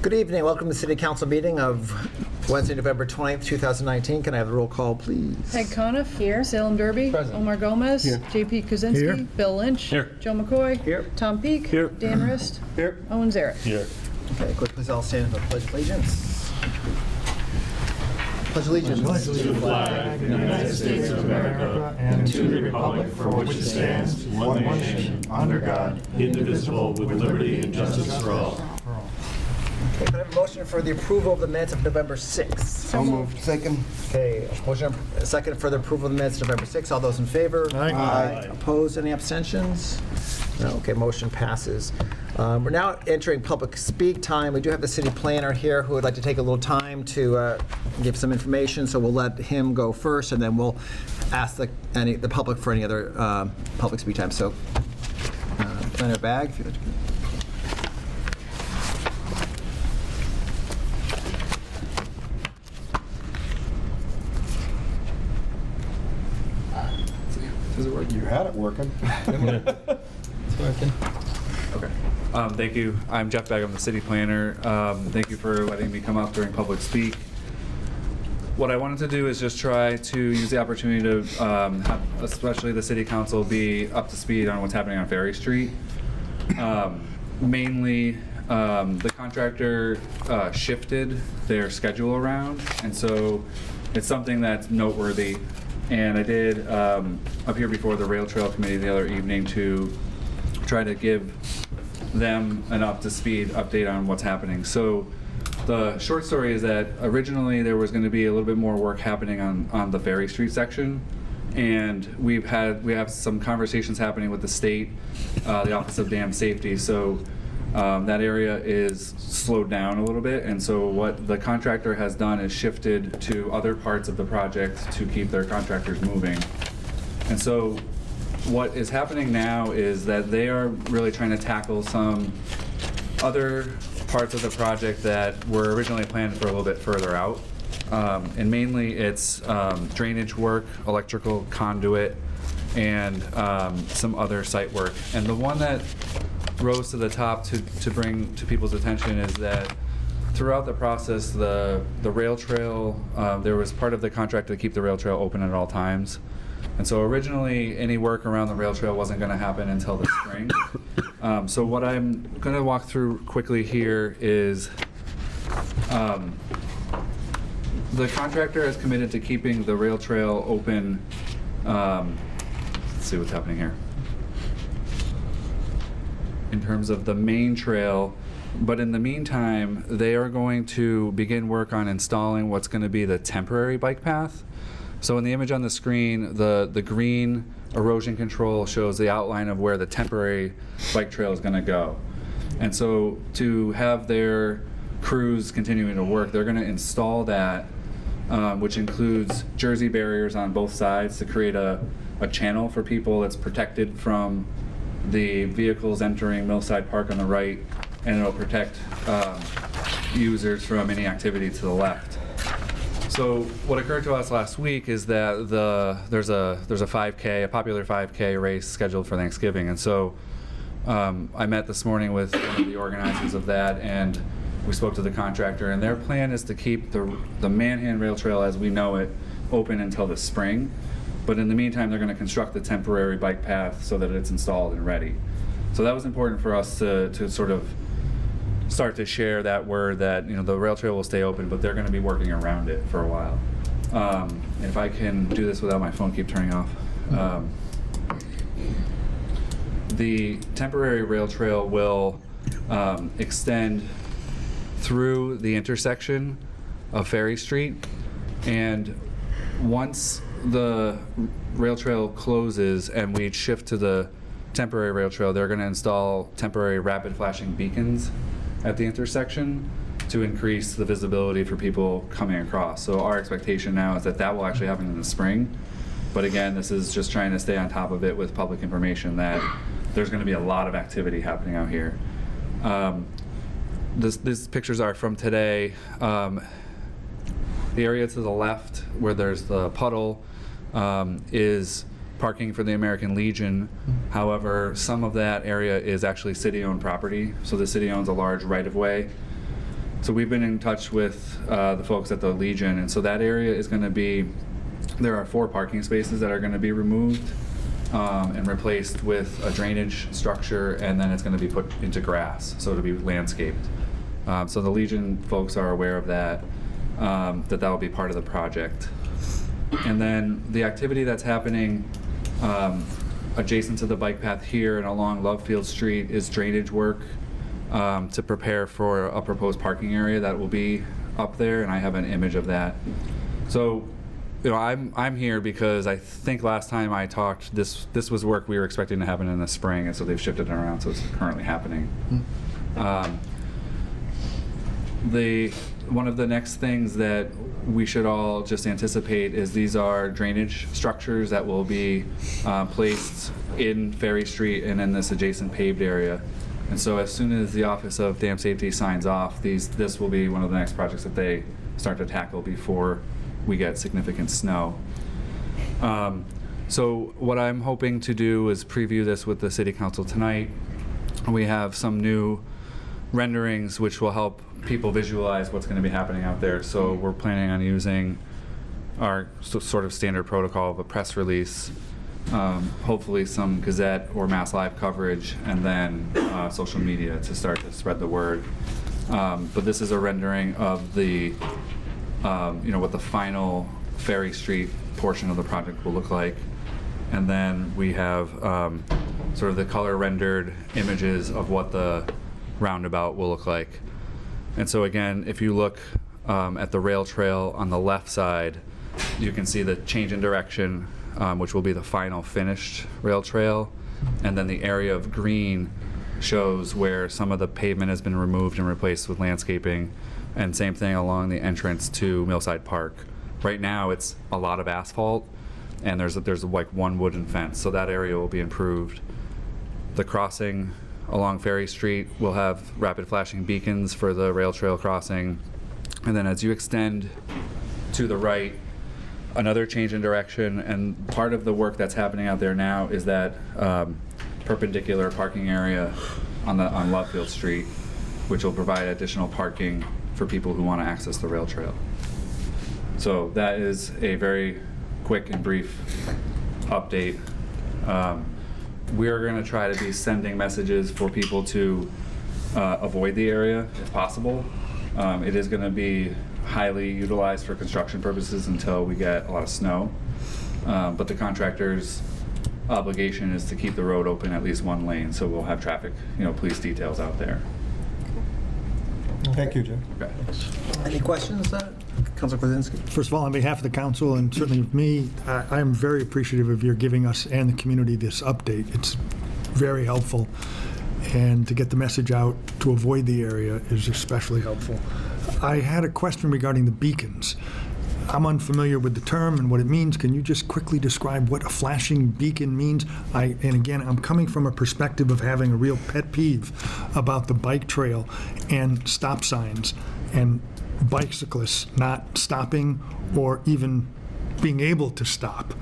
Good evening. Welcome to the City Council meeting of Wednesday, November 20th, 2019. Can I have the roll call, please? Peg Conniff. Here. Salem Derby. Present. Omar Gomez. Here. JP Kuzinski. Here. Bill Lynch. Here. Joe McCoy. Here. Tom Peake. Here. Dan Rist. Here. Owen Zarek. Here. Okay, quick, please all stand for the Pledge of Allegiance. Pledge allegiance. To the flag of the United States of America and to the republic for which it stands, one nation, under God, indivisible, with liberty and justice for all. Okay, can I have a motion for the approval of the minutes of November 6th? So moved. Second. Okay, motion second for the approval of the minutes of November 6th. All those in favor? Aye. Opposed? Any abstentions? No. Okay, motion passes. We're now entering public speak time. We do have the city planner here who would like to take a little time to give some information, so we'll let him go first, and then we'll ask the public for any other public speak time. So, planner Bag, if you'd like to. Does it work? You had it working. It's working. Okay. Thank you. I'm Jeff Begg. I'm the city planner. Thank you for letting me come up during public speak. What I wanted to do is just try to use the opportunity to have, especially the city council, be up to speed on what's happening on Ferry Street. Mainly, the contractor shifted their schedule around, and so it's something that's noteworthy. And I did appear before the Rail Trail Committee the other evening to try to give them an up-to-speed update on what's happening. So the short story is that originally there was going to be a little bit more work happening on the Ferry Street section, and we have some conversations happening with the state, the Office of Dam Safety. So that area is slowed down a little bit, and so what the contractor has done is shifted to other parts of the project to keep their contractors moving. And so what is happening now is that they are really trying to tackle some other parts of the project that were originally planned for a little bit further out. And mainly it's drainage work, electrical conduit, and some other site work. And the one that rose to the top to bring to people's attention is that throughout the process, the rail trail, there was part of the contract to keep the rail trail open at all times. And so originally, any work around the rail trail wasn't going to happen until the spring. So what I'm going to walk through quickly here is the contractor is committed to keeping the rail trail open. Let's see what's happening here. In terms of the main trail, but in the meantime, they are going to begin work on installing what's going to be the temporary bike path. So in the image on the screen, the green erosion control shows the outline of where the temporary bike trail is going to go. And so to have their crews continuing to work, they're going to install that, which includes jersey barriers on both sides to create a channel for people that's protected from the vehicles entering Millside Park on the right, and it'll protect users from any activity to the left. So what occurred to us last week is that there's a 5K, a popular 5K race scheduled for Thanksgiving, and so I met this morning with one of the organizers of that, and we spoke to the contractor, and their plan is to keep the Manhan Rail Trail as we know it open until the spring. But in the meantime, they're going to construct the temporary bike path so that it's installed and ready. So that was important for us to sort of start to share that word that, you know, the rail trail will stay open, but they're going to be working around it for a while. If I can do this without my phone keep turning off. The temporary rail trail will extend through the intersection of Ferry Street, and once the rail trail closes and we shift to the temporary rail trail, they're going to install temporary rapid flashing beacons at the intersection to increase the visibility for people coming across. So our expectation now is that that will actually happen in the spring. But again, this is just trying to stay on top of it with public information that there's going to be a lot of activity happening out here. These pictures are from today. The area to the left where there's the puddle is parking for the American Legion. However, some of that area is actually city-owned property, so the city owns a large right-of-way. So we've been in touch with the folks at the Legion, and so that area is going to be, there are 4 parking spaces that are going to be removed and replaced with a drainage structure, and then it's going to be put into grass, so it'll be landscaped. So the Legion folks are aware of that, that will be part of the project. And then the activity that's happening adjacent to the bike path here and along Lovefield Street is drainage work to prepare for a proposed parking area that will be up there, and I have an image of that. So, you know, I'm here because I think last time I talked, this was work we were expecting to happen in the spring, and so they've shifted it around, so it's currently happening. One of the next things that we should all just anticipate is these are drainage structures that will be placed in Ferry Street and in this adjacent paved area. And so as soon as the Office of Dam Safety signs off, this will be one of the next projects that they start to tackle before we get significant snow. So what I'm hoping to do is preview this with the City Council tonight. We have some new renderings which will help people visualize what's going to be happening out there. So we're planning on using our sort of standard protocol of a press release, hopefully some Gazette or Mass Live coverage, and then social media to start to spread the word. But this is a rendering of the, what the final Ferry Street portion of the project will look like. And then we have sort of the color rendered images of what the roundabout will look like. And so again, if you look at the rail trail on the left side, you can see the change in direction, which will be the final finished rail trail. And then the area of green shows where some of the pavement has been removed and replaced with landscaping. And same thing along the entrance to Millside Park. Right now it's a lot of asphalt, and there's like one wooden fence, so that area will be improved. The crossing along Ferry Street will have rapid flashing beacons for the rail trail crossing. And then as you extend to the right, another change in direction, and part of the work that's happening out there now is that perpendicular parking area on Lovefield Street, which will provide additional parking for people who want to access the rail trail. So that is a very quick and brief update. We are going to try to be sending messages for people to avoid the area if possible. It is going to be highly utilized for construction purposes until we get a lot of snow. But the contractor's obligation is to keep the road open at least one lane, so we'll have traffic, police details out there. Thank you, Jim. Okay. Any questions, Councilor Kwasinski? First of all, on behalf of the council and certainly of me, I am very appreciative of your giving us and the community this update. It's very helpful, and to get the message out to avoid the area is especially helpful. I had a question regarding the beacons. I'm unfamiliar with the term and what it means. Can you just quickly describe what a flashing beacon means? And again, I'm coming from a perspective of having a real pet peeve about the bike trail and stop signs and bicyclists not stopping or even being able to stop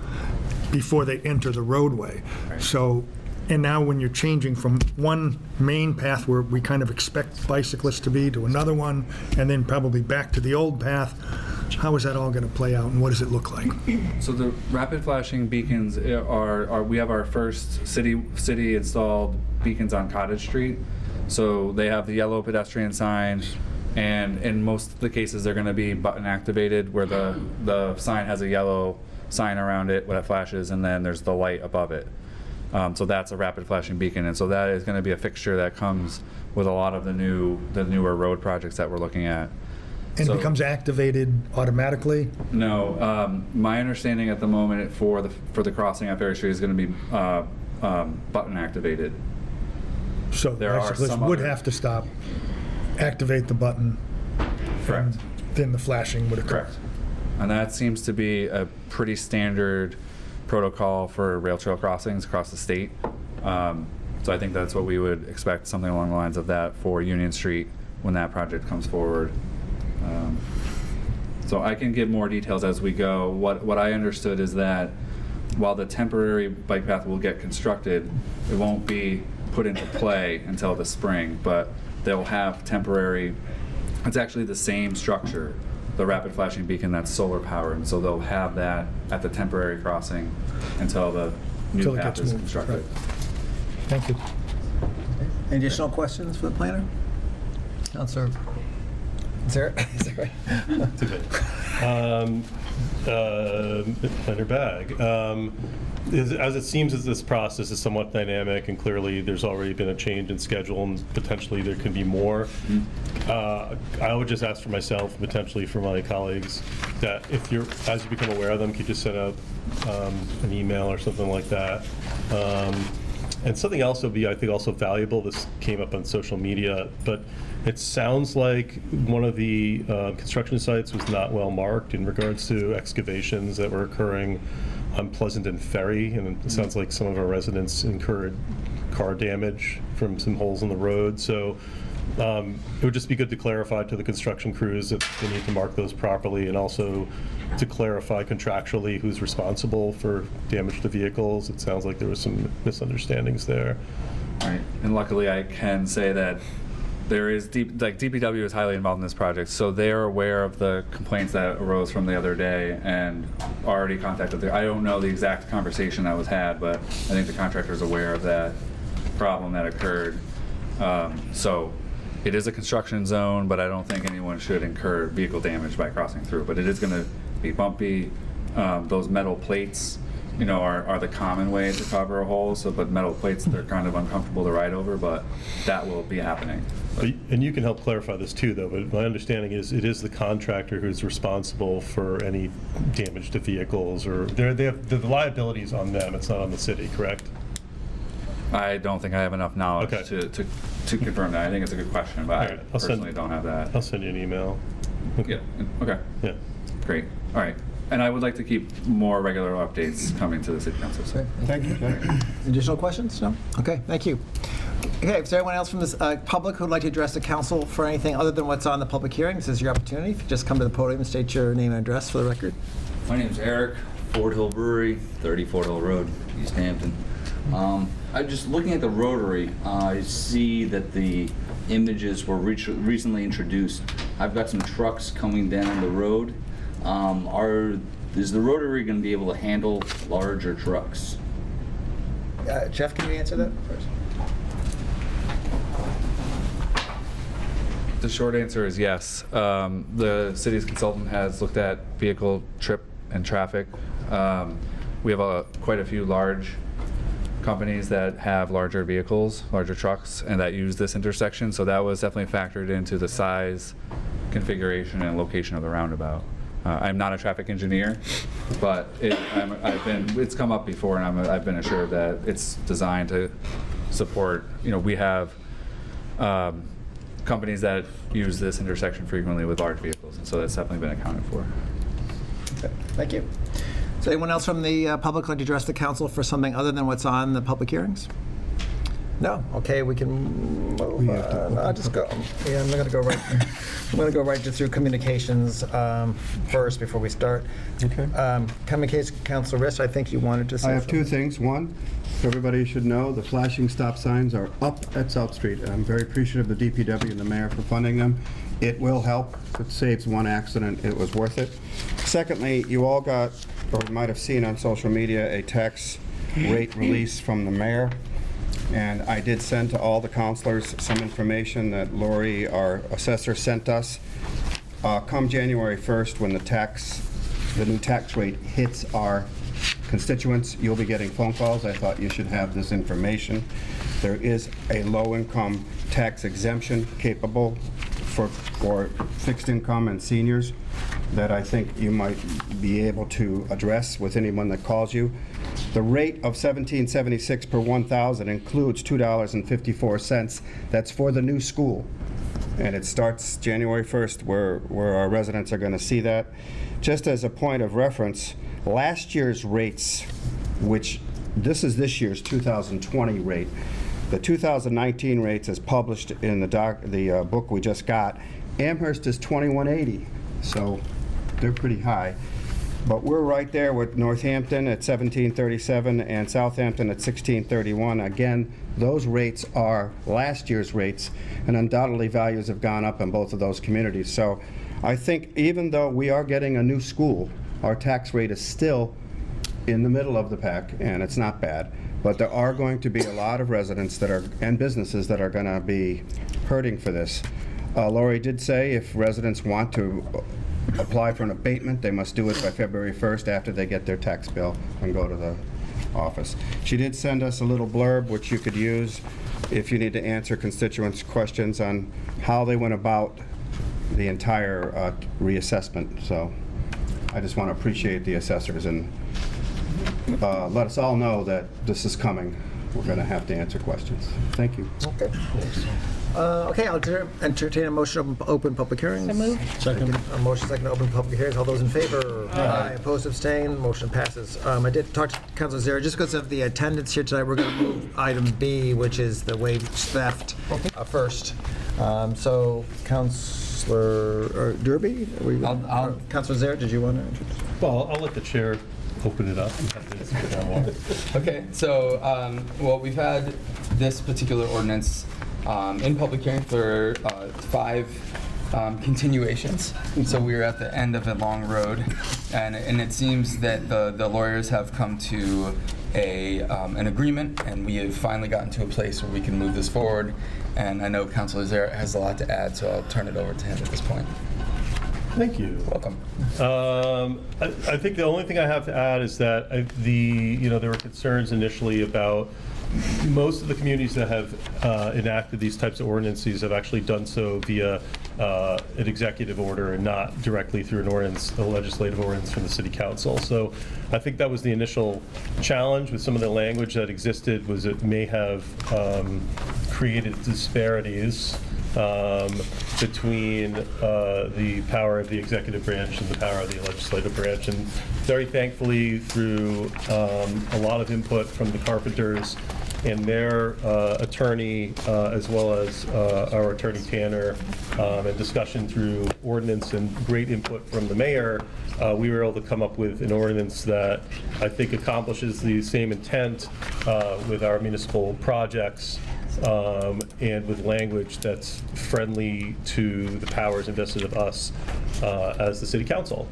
before they enter the roadway. So, and now when you're changing from one main path where we kind of expect bicyclists to be to another one, and then probably back to the old path, how is that all going to play out, and what does it look like? So the rapid flashing beacons are we have our first city installed beacons on Cottage Street. So they have the yellow pedestrian sign, and in most of the cases they're going to be button activated, where the sign has a yellow sign around it when it flashes, and then there's the light above it. So that's a rapid flashing beacon, and so that is going to be a fixture that comes with a lot of the newer road projects that we're looking at. And So- it becomes activated automatically? No, my understanding at the moment for the crossing at Ferry Street is going to be button activated. So There are bicyclists some would other- have to stop, activate the button, Correct. and then the flashing would occur. Correct. And that seems to be a pretty standard protocol for rail trail crossings across the state. So I think that's what we would expect, something along the lines of that for Union Street when that project comes forward. So I can give more details as we go. What I understood is that while the temporary bike path will get constructed, it won't be put into play until the spring, but they'll have temporary It's actually the same structure, the rapid flashing beacon that's solar powered, and so they'll have that at the temporary crossing until the new Until it path gets is moved, constructed. right. Thank you. Any additional questions for the planner? Counselor, is there? It's okay. Planner Bag. As it seems as this process is somewhat dynamic, and clearly there's already been a change in schedule, and potentially there can be more, I would just ask for myself, potentially for my colleagues, that if you're, as you become aware of them, could you just send out an email or something like that. And something else would be, I think, also valuable. This came up on social media, but it sounds like one of the construction sites was not well marked in regards to excavations that were occurring on Pleasant and Ferry, and it sounds like some of our residents incurred car damage from some holes in the road. So it would just be good to clarify to the construction crews that they need to mark those properly, and also to clarify contractually who's responsible for damage to vehicles. It sounds like there was some misunderstandings there. Right, and luckily I can say that there is, DPW is highly involved in this project, so they are aware of the complaints that arose from the other day and already contacted I don't know the exact conversation that was had, but I think the contractor is aware of that problem that occurred. So it is a construction zone, but I don't think anyone should incur vehicle damage by crossing through, but it is going to be bumpy. Those metal plates, you know, are the common way to cover a hole. So, but metal plates, they're kind of uncomfortable to ride over, but that will be happening. And you can help clarify this too, though, but my understanding is it is the contractor who's responsible for any damage to vehicles, or they have the liability is on them, it's not on the city, correct? I don't think I have enough knowledge Okay. to confirm that. I think it's a good question, but All I right, I'll send- personally don't have that. I'll send you an email. Yeah, okay, Yeah. great, all right. And I would like to keep more regular updates coming to the city council. So. Thank you, Jack. Additional questions? No? Okay, thank you. Okay, is there anyone else from the public who would like to address the council for anything other than what's on the public hearing? This is your opportunity. If you just come to the podium and state your name and address for the record. My name's Eric, Fort Hill Brewery, 30 Fort Hill Road, Easthampton. I'm just looking at the Rotary. I see that the images were recently introduced. I've got some trucks coming down the road. Is the Rotary going to be able to handle larger trucks? Jeff, can you answer that first? The short answer is yes. The city's consultant has looked at vehicle trip and traffic. We have quite a few large companies that have larger vehicles, larger trucks, and that use this intersection. So that was definitely factored into the size, configuration, and location of the roundabout. I'm not a traffic engineer, but it's come up before, and I've been assured that it's designed to support. You know, we have companies that use this intersection frequently with large vehicles, and so that's definitely been accounted for. Okay, thank you. Is anyone else from the public like to address the council for something other than what's on the public hearings? No? Okay, we can move on. I'll just go. Yeah, I'm going to go right. I'm going to go right through communications first before we start. Okay. Communications, Councilor Riss, I think you wanted to say I have two something. things. One, everybody should know the flashing stop signs are up at South Street, and I'm very appreciative of the DPW and the mayor for funding them. It will help. It saves one accident. It was worth it. Secondly, you all got, or might have seen on social media, a tax rate release from the mayor. And I did send to all the councilors some information that Lori, our assessor, sent us. Come January 1st, when the new tax rate hits our constituents, you'll be getting phone calls. I thought you should have this information. There is a low-income tax exemption capable for fixed income and seniors that I think you might be able to address with anyone that calls you. The rate of $17.76 per 1,000 includes $2.54. That's for the new school. And it starts January 1st, where our residents are going to see that. Just as a point of reference, last year's rates, which this is this year's 2020 rate, the 2019 rates as published in the book we just got, Amherst is 2180, so they're pretty high. But we're right there with Northampton at 1737 and Southampton at 1631. Again, those rates are last year's rates, and undoubtedly values have gone up in both of those communities. So I think even though we are getting a new school, our tax rate is still in the middle of the pack, and it's not bad. But there are going to be a lot of residents that are, and businesses that are going to be hurting for this. Lori did say if residents want to apply for an abatement, they must do it by February 1st after they get their tax bill and go to the office. She did send us a little blurb which you could use if you need to answer constituents' questions on how they went about the entire reassessment. So I just want to appreciate the assessors and let us all know that this is coming. We're going to have to answer questions. Thank you. Okay. Okay, I'll entertain a motion to open public hearings. So moved. Second. A motion second to open public hearings. All those in favor? Aye. Opposed, abstained, motion passes. I did talk to Councilor Zara, just because of the attendance here tonight, we're going to move item B, which is the wage theft, first. So, Councilor Derby? Councilor Zara, did you want to introduce? Well, I'll let the chair open it up. Okay, so, well, we've had this particular ordinance in public hearing for 5 continuations. So we're at the end of a long road, and it seems that the lawyers have come to an agreement, and we have finally gotten to a place where we can move this forward. And I know Councilor Zara has a lot to add, so I'll turn it over to him at this point. Thank you. Welcome. I think the only thing I have to add is that there were concerns initially about most of the communities that have enacted these types of ordinances have actually done so via an executive order and not directly through an ordinance, a legislative ordinance from the city council. So I think that was the initial challenge with some of the language that existed, was it may have created disparities between the power of the executive branch and the power of the legislative branch. And very thankfully, through a lot of input from the Carpenters and their attorney, as well as our attorney Tanner, and discussion through ordinance and great input from the mayor, we were able to come up with an ordinance that I think accomplishes the same intent with our municipal projects, and with language that's friendly to the powers invested of us as the city council.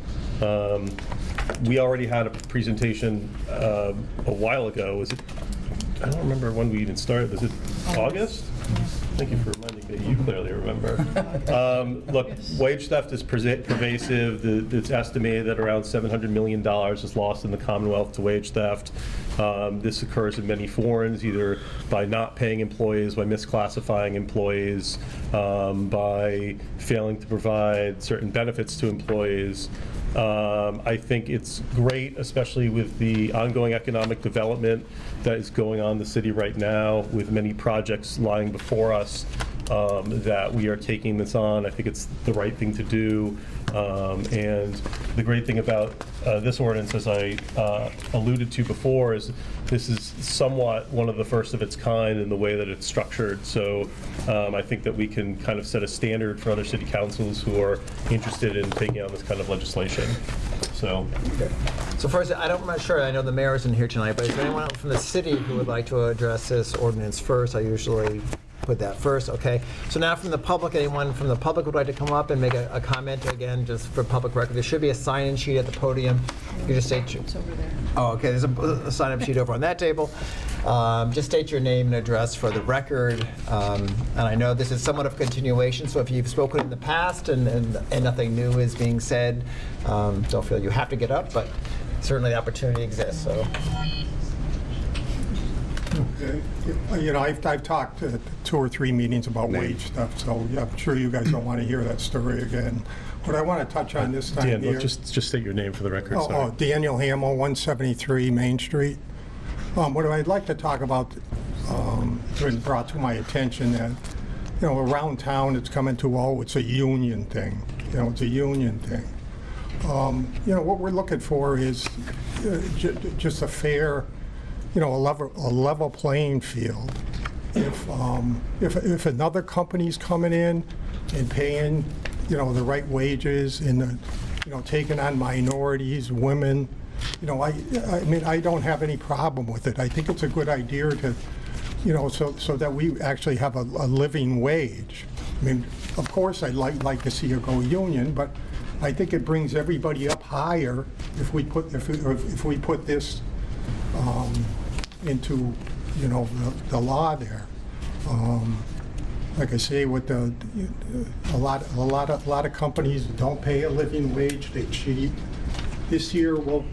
We already had a presentation a while ago. Was it? I don't remember when we even started. Was it August? Thank you for reminding me. You clearly remember. Look, wage theft is pervasive. It's estimated that around $700 million is lost in the Commonwealth to wage theft. This occurs in many forms, either by not paying employees, by misclassifying employees, by failing to provide certain benefits to employees. I think it's great, especially with the ongoing economic development that is going on in the city right now, with many projects lying before us, that we are taking this on. I think it's the right thing to do. And the great thing about this ordinance, as I alluded to before, is this is somewhat one of the first of its kind in the way that it's structured. So I think that we can kind of set a standard for other city councils who are interested in taking on this kind of legislation. So. So first, I'm not sure, I know the mayor isn't here tonight, but is there anyone else from the city who would like to address this ordinance first? I usually put that first, okay. So now from the public, anyone from the public would like to come up and make a comment, again, just for public record? There should be a sign-in sheet at the podium. You just state your... It's over there. Oh, okay, there's a sign-up sheet over on that table. Just state your name and address for the record. And I know this is somewhat of a continuation, so if you've spoken in the past and nothing new is being said, don't feel you have to get up, but certainly the opportunity exists, so. You know, I've talked at 2 or 3 meetings about wage stuff, so yeah, I'm sure you guys don't want to hear that story again. What I want to touch on this time Dan, here... just state your name for the record. Sorry. Daniel Hamill, 173 Main Street. What I'd like to talk about, been brought to my attention that, you know, around town it's coming to, it's a union thing. You know, it's a union thing. You know, what we're looking for is just a fair, you know, a level playing field. If another company's coming in and paying, you know, the right wages and, you know, taking on minorities, women, you know, I mean, I don't have any problem with it. I think it's a good idea to you know, so that we actually have a living wage. I mean, of course, I'd like to see it go union, but I think it brings everybody up higher if we put this into, you know, the law there. Like I say, with a lot of companies don't pay a living wage, they cheat. This year we'll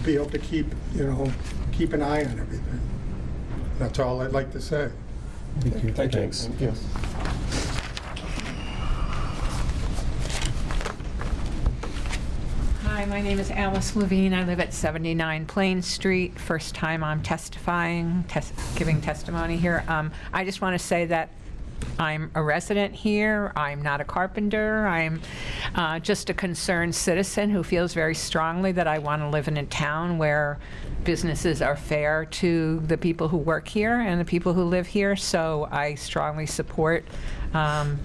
be able to keep an eye on everything. That's all I'd like to say. Thanks. Hi, my name is Alice Levine. I live at 79 Plain Street. First time I'm testifying, giving testimony here. I just want to say that I'm a resident here. I'm not a carpenter. I'm just a concerned citizen who feels very strongly that I want to live in a town where businesses are fair to the people who work here and the people who live here. So I strongly support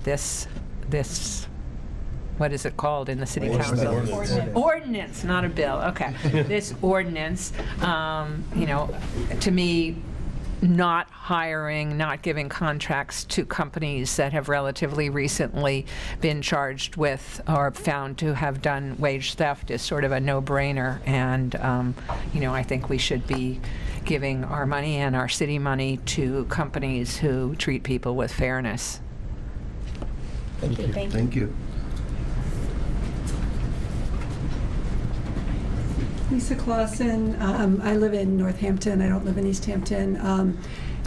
this, what is it called in the city council? Ordinance, not a bill, okay. This ordinance, you know, to me, not hiring, not giving contracts to companies that have relatively recently been charged with or found to have done wage theft is sort of a no-brainer. And, you know, I think we should be giving our money and our city money to companies who treat people with fairness. Thank you. Lisa Clausen. I live in Northampton. I don't live in Easthampton.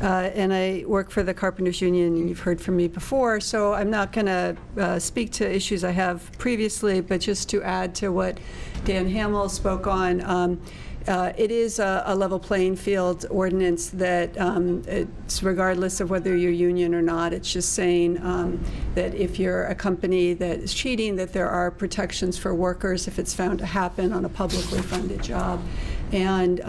And I work for the Carpenters Union, and you've heard from me before, so I'm not going to speak to issues I have previously, but just to add to what Dan Hamill spoke on, it is a level playing field ordinance that it's regardless of whether you're union or not. It's just saying that if you're a company that is cheating, that there are protections for workers if it's found to happen on a publicly funded job. And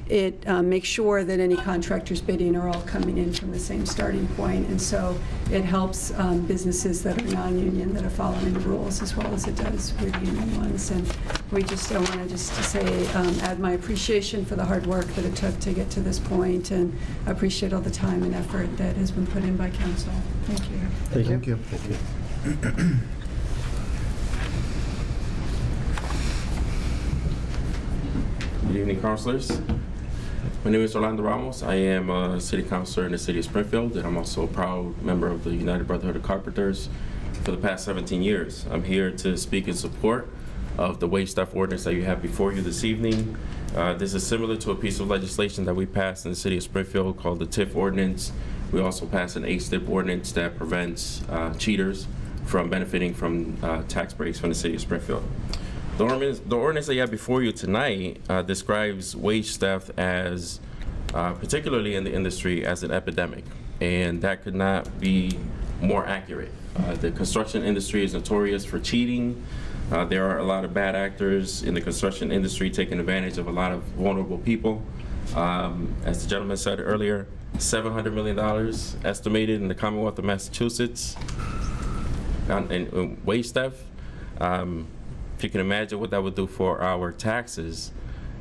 it makes sure that any contractors bidding are all coming in from the same starting point. And so it helps businesses that are non-union that are following the rules as well as it does with union ones. And we just want to just to say, add my appreciation for the hard work that it took to get to this point, and appreciate all the time and effort that has been put in by council. Thank you. Thank you. Good evening, councilors. My name is Orlando Ramos. I am a city councilor in the city of Springfield, and I'm also a proud member of the United Brotherhood of Carpenters for the past 17 years. I'm here to speak in support of the wage theft ordinance that you have before you this evening. This is similar to a piece of legislation that we passed in the city of Springfield called the TIF ordinance. We also passed an ASTIP ordinance that prevents cheaters from benefiting from tax breaks from the city of Springfield. The ordinance that you have before you tonight describes wage theft as, particularly in the industry, as an epidemic, and that could not be more accurate. The construction industry is notorious for cheating. There are a lot of bad actors in the construction industry taking advantage of a lot of vulnerable people. As the gentleman said earlier, $700 million estimated in the Commonwealth of Massachusetts in wage theft. If you can imagine what that would do for our taxes,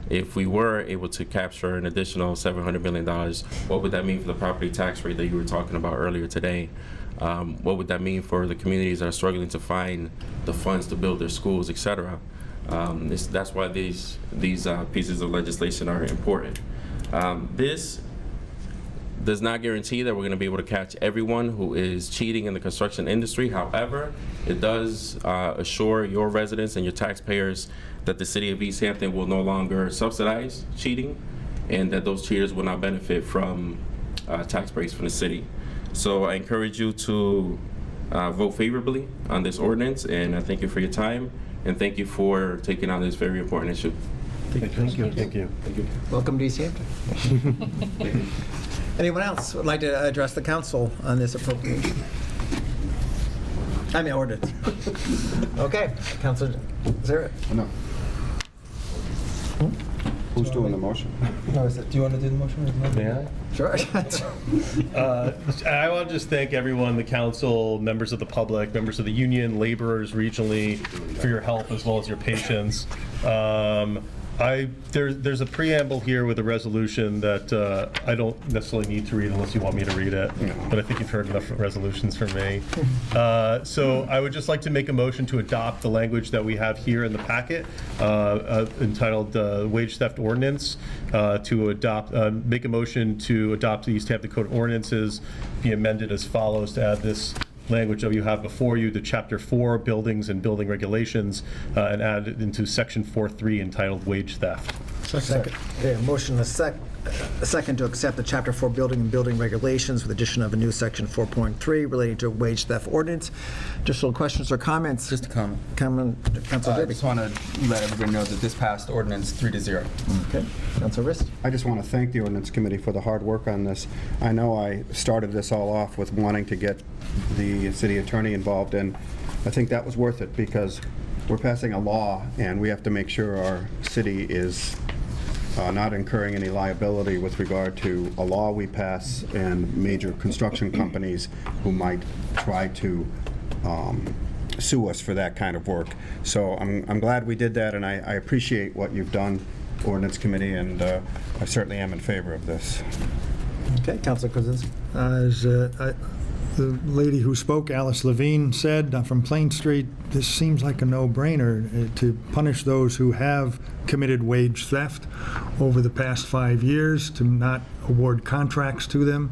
if we were able to capture an additional $700 million, what would that mean for the property tax rate that you were talking about earlier today? What would that mean for the communities that are struggling to find the funds to build their schools, et cetera? That's why these pieces of legislation are important. This does not guarantee that we're going to be able to catch everyone who is cheating in the construction industry. However, it does assure your residents and your taxpayers that the city of Easthampton will no longer subsidize cheating, and that those cheaters will not benefit from tax breaks from the city. So I encourage you to vote favorably on this ordinance, and I thank you for your time, and thank you for taking on this very important issue. Thank you. Welcome to Easthampton. Anyone else would like to address the council on this appropriation? I mean, ordinance. Okay, Councilor Zarek. No. Who's doing the motion? No, do you want to do the motion? Or May I? Sure. I want to just thank everyone, the council, members of the public, members of the union, laborers regionally, for your help as well as your patience. There's a preamble here with a resolution that I don't necessarily need to read unless you want me to read it, but I think you've heard enough resolutions from me. So I would just like to make a motion to adopt the language that we have here in the packet entitled Wage Theft Ordinance, to adopt, make a motion to adopt the Easthampton Code of Ordinances, be amended as follows to add this language that you have before you, the Chapter 4, Buildings and Building Regulations, and add it into Section 4.3 entitled Wage Theft. Second. Okay, a motion and a second to accept the Chapter 4 Building and Building Regulations with addition of a new Section 4.3 relating to wage theft ordinance. Additional questions or comments? Just a comment. Councilor I Derby. just want to let everybody know that this passed ordinance 3-0. Okay. Councilor Rist. I just want to thank the ordinance committee for the hard work on this. I know I started this all off with wanting to get the city attorney involved, and I think that was worth it because we're passing a law and we have to make sure our city is not incurring any liability with regard to a law we pass and major construction companies who might try to sue us for that kind of work. So I'm glad we did that, and I appreciate what you've done, Ordinance Committee, and I certainly am in favor of this. Okay, Councilor Kuzinski. As the lady who spoke, Alice Levine, said from Plain Street, this seems like a no-brainer to punish those who have committed wage theft over the past 5 years, to not award contracts to them.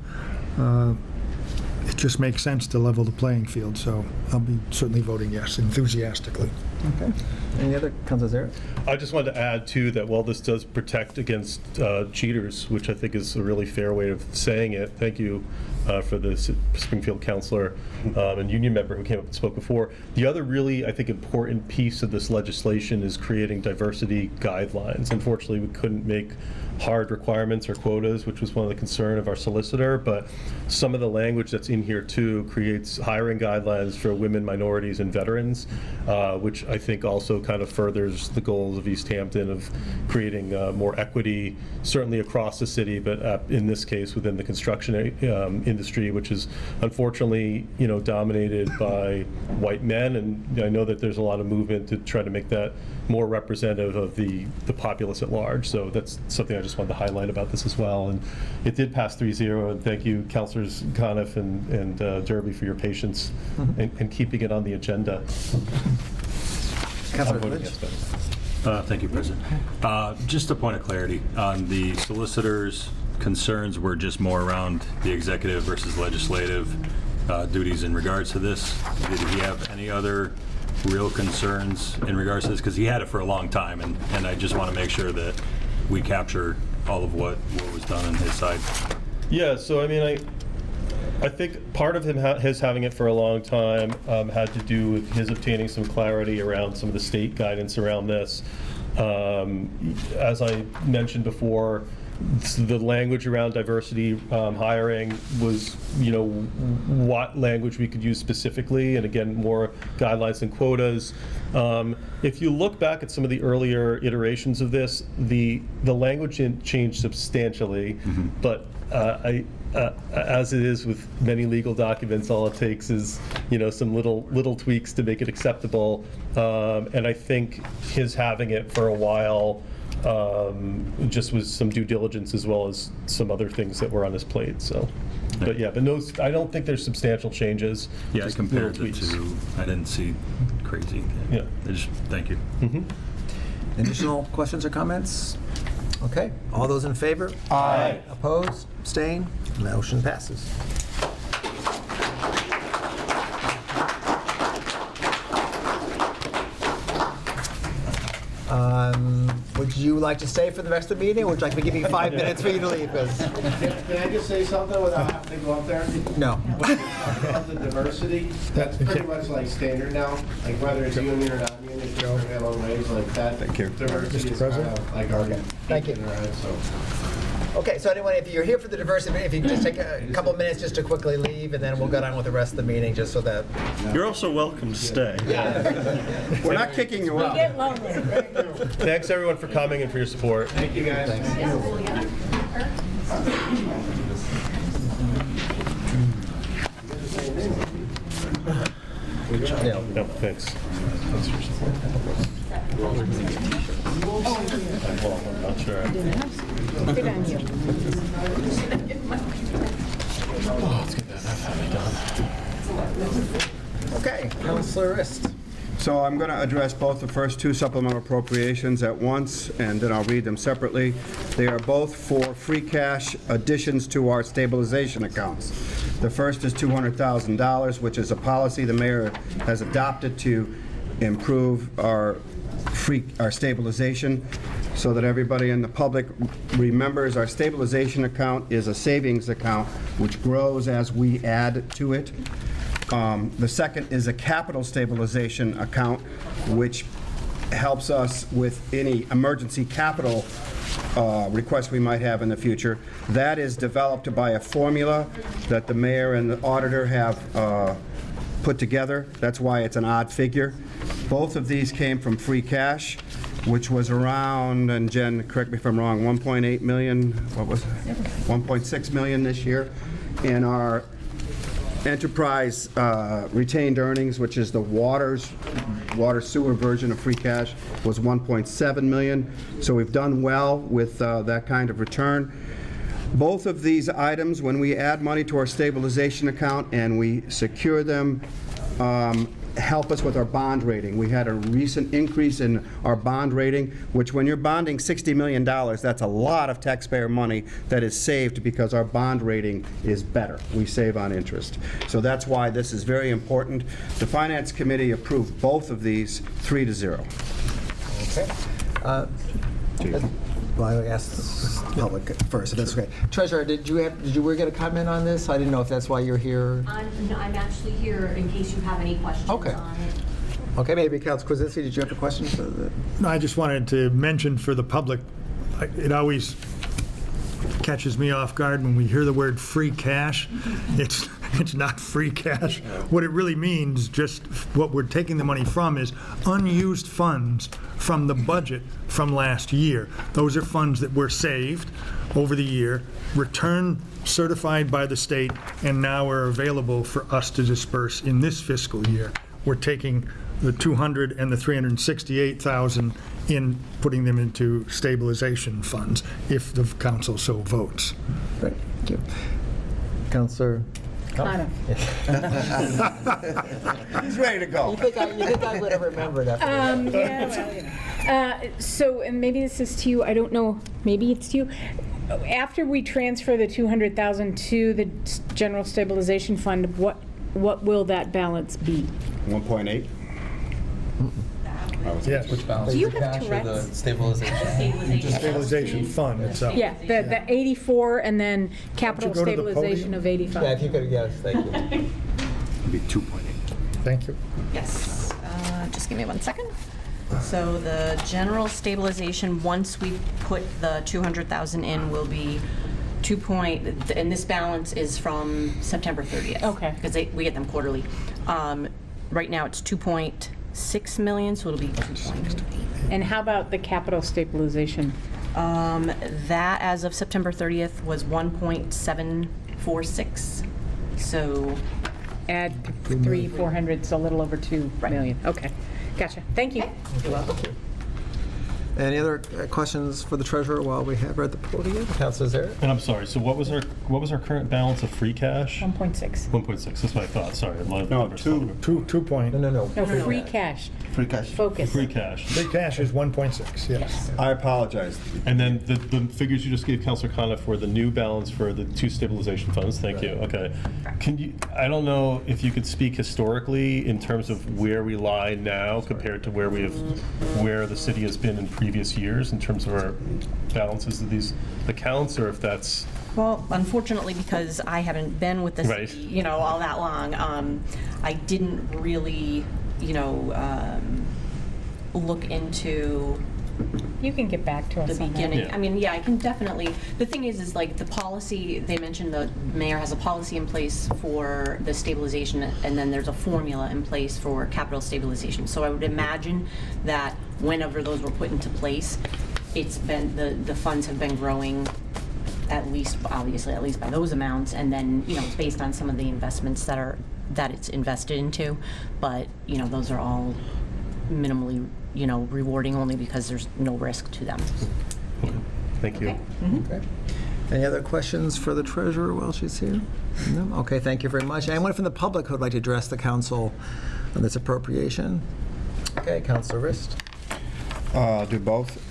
It just makes sense to level the playing field, so I'll be certainly voting yes, enthusiastically. Okay. Any other, Councilor Zarek? I just wanted to add, too, that while this does protect against cheaters, which I think is a really fair way of saying it, thank you for the Springfield councilor and union member who came up and spoke before. The other really, I think, important piece of this legislation is creating diversity guidelines. Unfortunately, we couldn't make hard requirements or quotas, which was one of the concern of our solicitor, but some of the language that's in here, too, creates hiring guidelines for women, minorities, and veterans, which I think also kind of furthers the goals of Easthampton of creating more equity, certainly across the city, but in this case within the construction industry, which is unfortunately, dominated by white men. And I know that there's a lot of movement to try to make that more representative of the populace at large. So that's something I just wanted to highlight about this as well. And it did pass 3-0. And thank you, Councilors Coniff and Derby, for your patience and keeping it on the agenda. Councilor I'm voting Lynch. yes, Thank you, President. Just a point of clarity on the solicitor's concerns were just more around the executive versus legislative duties in regards to this. Did he have any other real concerns in regards to this? Because he had it for a long time, and I just want to make sure that we capture all of what was done on his side. Yeah, so I mean, I think part of his having it for a long time had to do with his obtaining some clarity around some of the state guidance around this. As I mentioned before, the language around diversity hiring was, what language we could use specifically, and again, more guidelines and quotas. If you look back at some of the earlier iterations of this, the language changed substantially, but as it is with many legal documents, all it takes is, some little tweaks to make it acceptable. And I think his having it for a while just was some due diligence as well as some other things that were on his plate. So, but no, I don't think there's substantial changes. Yeah, I just compared little the tweaks. two. I didn't see crazy. Yeah. Thank you. Additional questions or comments? Okay, all those in favor? Aye. Opposed? Abstained? Motion passes. Would you like to stay for the rest of the meeting, or would you like me to give you 5 minutes for you to leave? Can I just say something without having to go up there? No. About the diversity, that's pretty much like standard now, like whether it's union or non-union, it's prevailing wage, like that. Thank you. Diversity is kind of like already Thank you. around, so. Okay, so anyone, if you're here for the diversity, if you can just take a couple of minutes just to quickly leave, and then we'll go on with the rest of the meeting, just so that... You're also welcome to stay. We're not kicking you out. Get lonely. Thanks, everyone, for coming and for your support. Thank you, guys. No, thanks. Thanks for your support. Well, I'm not sure. Good on you. Oh, let's get that finally done. Okay, Councilor Rist. So I'm going to address both the first two supplemental appropriations at once, and then I'll read them separately. They are both for free cash additions to our stabilization accounts. The first is $200,000, which is a policy the mayor has adopted to improve our stabilization, so that everybody in the public remembers our stabilization account is a savings account which grows as we add to it. The second is a capital stabilization account, which helps us with any emergency capital requests we might have in the future. That is developed by a formula that the mayor and the auditor have put together. That's why it's an odd figure. Both of these came from free cash, which was around, and Jen, correct me if I'm wrong, 1.8 million, what was it? 1.6 million this year. And our enterprise retained earnings, which is the water sewer version of free cash, was 1.7 million. So we've done well with that kind of return. Both of these items, when we add money to our stabilization account and we secure them, help us with our bond rating. We had a recent increase in our bond rating, which when you're bonding $60 million, that's a lot of taxpayer money that is saved because our bond rating is better. We save on interest. So that's why this is very important. The Finance Committee approved both of these 3-0. Okay. Well, I asked the public first, if that's okay. Treasurer, did you get a comment on this? I didn't know if that's why you're here. I'm actually here in case you have any questions on it. Okay, maybe Councilor Kwasinski, did you have a question for the? No, I just wanted to mention for the public, it always catches me off guard when we hear the word free cash. It's not free cash. What it really means, just what we're taking the money from, is unused funds from the budget from last year. Those are funds that were saved over the year, returned certified by the state, and now are available for us to disperse in this fiscal year. We're taking the 200 and the 368,000 in, putting them into stabilization funds if the council so votes. Great, thank you. Councilor? Connor. He's ready to go. You think I would have remembered that? So, and maybe this is to you, I don't know, maybe it's to you. After we transfer the 200,000 to the general stabilization fund, what will that balance be? 1.8. Yes. Which balance? Do you Free have cash or the Tourette's? stabilization? The stabilization fund itself. Yeah, the 84 and then capital Why don't you go to the stabilization podium? of 85. Yeah, if you could, yes, thank you. It'd be 2.8. Thank you. Yes. Just give me 1 second. So the general stabilization, once we put the 200,000 in, will be and this balance is from September 30th. Okay. Because we get them quarterly. Right now it's 2.6 million, so it'll be 2.8. And how about the capital stabilization? That, as of September 30th, was 1.746. So Add 400, it's a little over 2 million. Okay, gotcha. Thank you. You're welcome. Any other questions for the treasurer while we have her at the podium? Councilor Zarek? And I'm sorry, so what was our current balance of free cash? 1.6. 1.6, that's what I thought, sorry. No, 2 point. No. No, free cash. Free cash. Focus. Free cash. Free cash is 1.6, yes. I apologize. And then the figures you just gave Councilor Coniff for the new balance for the 2 stabilization funds, thank you, okay. I don't know if you could speak historically in terms of where we lie now compared to where the city has been in previous years in terms of our balances of these accounts, or if that's... Well, unfortunately, because I haven't been with the Right. city, all that long, I didn't really, look into You can get back to us the on that. beginning. Yeah. I mean, yeah, I can definitely. The thing is like the policy. They mentioned the mayor has a policy in place for the stabilization, and then there's a formula in place for capital stabilization. So I would imagine that whenever those were put into place, it's been the funds have been growing. At least by those amounts, and then it's based on some of the investments that it's invested into, but those are all minimally, rewarding only because there's no risk to them. Thank you. Okay. Any other questions for the treasurer while she's here? No? Okay, thank you very much. Anyone from the public who would like to address the council on this appropriation? Okay, Councilor Rist. I'll do both.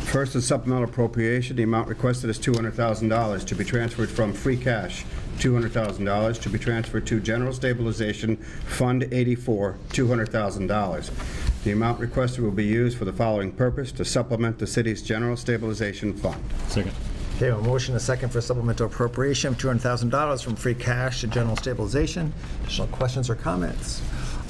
First is supplemental appropriation. The amount requested is $200,000 to be transferred from free cash, $200,000 to be transferred to General Stabilization Fund 84, $200,000. The amount requested will be used for the following purpose: to supplement the city's General Stabilization Fund. Second. Okay, a motion, a second for supplemental appropriation of $200,000 from free cash to general stabilization. Additional questions or comments?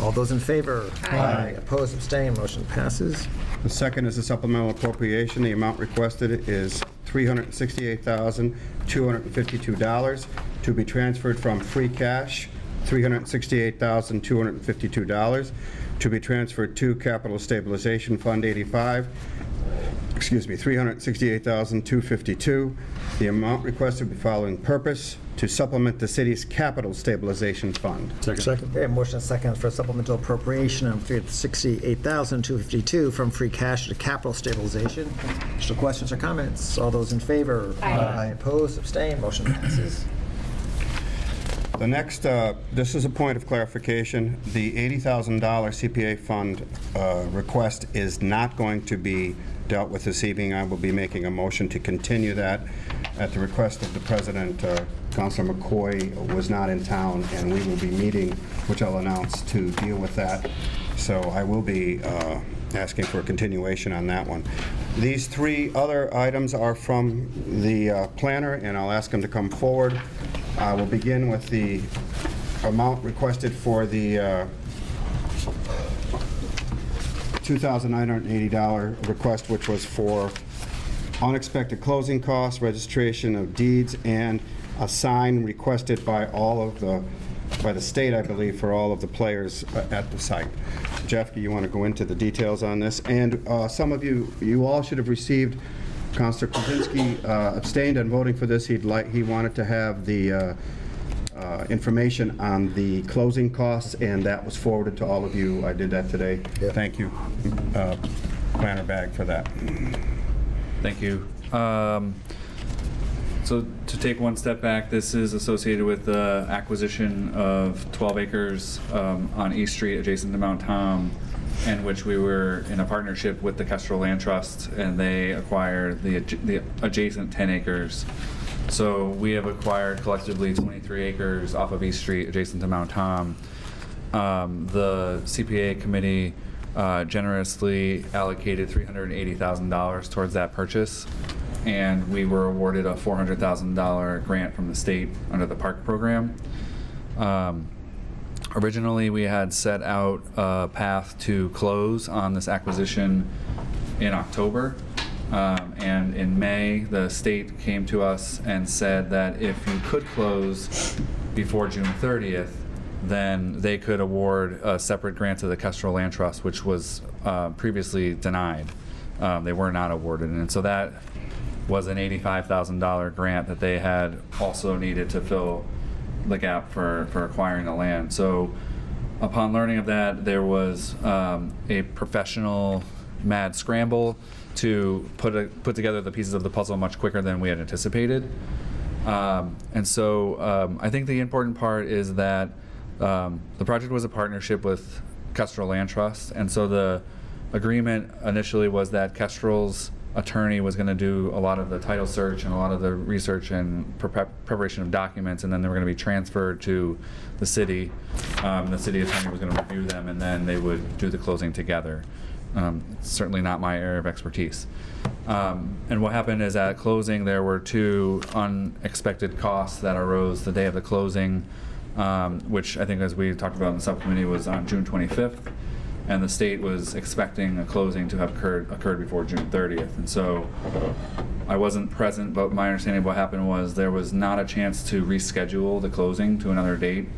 All those in favor? Aye. Opposed, abstained, motion passes. The second is a supplemental appropriation. The amount requested is $368,252 to be transferred from free cash, $368,252 to be transferred to Capital Stabilization Fund 85. $368,252. The amount requested for the following purpose: to supplement the city's Capital Stabilization Fund. Second. Okay, a motion, a second for supplemental appropriation of $368,252 from free cash to capital stabilization. Additional questions or comments? All those in favor? Aye. Opposed, abstained, motion passes. The next, this is a point of clarification. The $80,000 CPA fund request is not going to be dealt with this evening. I will be making a motion to continue that at the request of the President. Councilor McCoy was not in town, and we will be meeting, which I'll announce, to deal with that. So I will be asking for a continuation on that one. These three other items are from the planner, and I'll ask him to come forward. I will begin with the amount requested for the $2,980 request, which was for unexpected closing costs, registration of deeds, and a sign requested by the state, I believe, for all of the players at the site. Jeff, do you want to go into the details on this? And some of you all should have received. Councilor Krasinski abstained on voting for this. He wanted to have the information on the closing costs, and that was forwarded to all of you. I did that today. Yep. Thank you, Planner Bag, for that. Thank you. So to take one step back, this is associated with the acquisition of 12 acres on East Street adjacent to Mount Tom, in which we were in a partnership with the Kestrel Land Trust, and they acquired the adjacent 10 acres. So we have acquired collectively 23 acres off of East Street adjacent to Mount Tom. The CPA committee generously allocated $380,000 towards that purchase, and we were awarded a $400,000 grant from the state under the park program. Originally, we had set out a path to close on this acquisition in October. And in May, the state came to us and said that if you could close before June 30th, then they could award a separate grant to the Kestrel Land Trust, which was previously denied. They were not awarded. And so that was an $85,000 grant that they had also needed to fill the gap for acquiring the land. So upon learning of that, there was a professional mad scramble to put together the pieces of the puzzle much quicker than we had anticipated. And so I think the important part is that the project was a partnership with Kestrel Land Trust, and so the agreement initially was that Kestrel's attorney was going to do a lot of the title search and a lot of the research and preparation of documents, and then they were going to be transferred to the city. The city attorney was going to review them, and then they would do the closing together. It's certainly not my area of expertise. And what happened is at closing there were two unexpected costs that arose the day of the closing, which I think, as we talked about in the subcommittee, was on June 25th. And the state was expecting a closing to have occurred before June 30th. And so I wasn't present, but my understanding of what happened was there was not a chance to reschedule the closing to another date.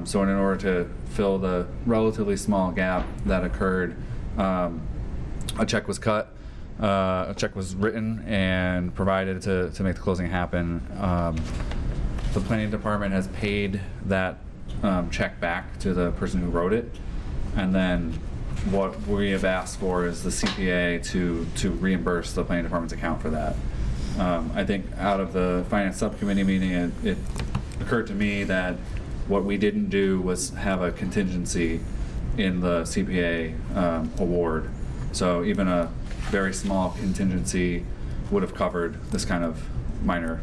So in order to fill the relatively small gap that occurred, a check was cut, a check was written and provided to make the closing happen. The planning department has paid that check back to the person who wrote it. And then what we have asked for is the CPA to reimburse the planning department's account for that. I think out of the finance subcommittee meeting, it occurred to me that what we didn't do was have a contingency in the CPA award. So even a very small contingency would have covered this kind of minor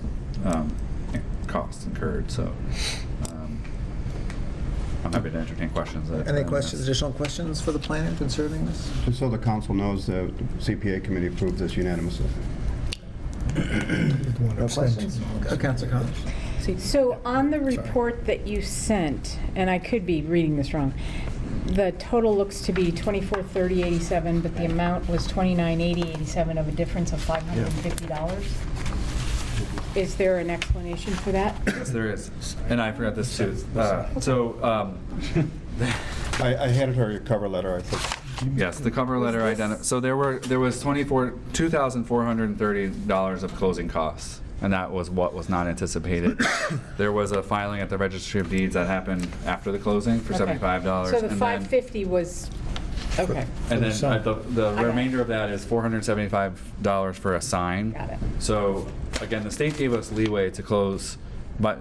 costs incurred. So I'm happy to entertain questions. Any questions, additional questions for the planner concerning this? Just so the council knows, the CPA committee approved this unanimously. No questions? Councilor Connors? So on the report that you sent, and I could be reading this wrong, the total looks to be 2430.87, but the amount was 2980.87 of a difference of $550. Is there an explanation for that? Yes, there is. And I forgot this too. I handed her your cover letter, I think. Yes, the cover letter so there was $2,430 of closing costs, and that was what was not anticipated. There was a filing at the Registry of Deeds that happened after the closing for $75. So the $550 was, okay. And then the remainder of that is $475 for a sign. Got it. So again, the state gave us leeway to close, but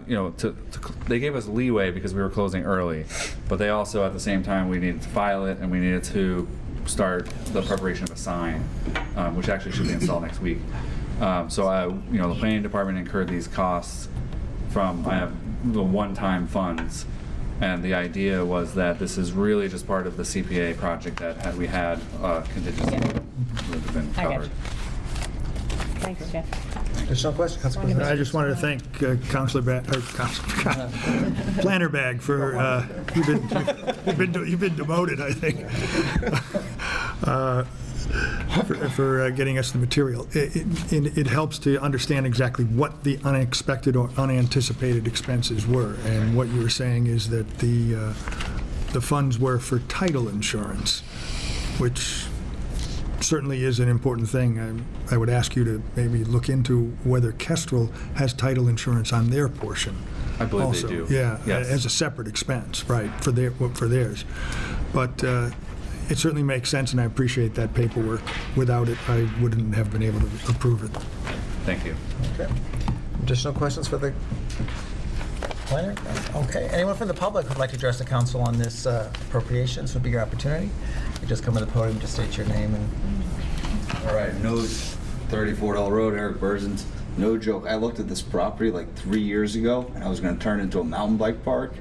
they gave us leeway because we were closing early. But they also, at the same time, we needed to file it and we needed to start the preparation of a sign, which actually should be installed next week. So the planning department incurred these costs from the one-time funds. And the idea was that this is really just part of the CPA project that we had contingency that had been I got covered. you. Thanks, Jeff. Additional questions? Councilor President? I just wanted to thank Planner Bag for, you've been demoted, I think, for getting us the material. It helps to understand exactly what the unexpected or unanticipated expenses were. And what you were saying is that the funds were for title insurance, which certainly is an important thing. I would ask you to maybe look into whether Kestrel has title insurance on their portion. I believe also. they do. Yeah, Yes. as a separate expense, right, for theirs. But it certainly makes sense, and I appreciate that paperwork. Without it, I wouldn't have been able to approve it. Thank you. Okay. Additional questions for the planner? Okay. Anyone from the public who'd like to address the council on this appropriations would be your opportunity. You just come to the podium, just state your name and... All right, Nose, 34 Hill Road, Eric Burzins. No joke, I looked at this property like 3 years ago, and I was gonna turn it into a mountain bike park.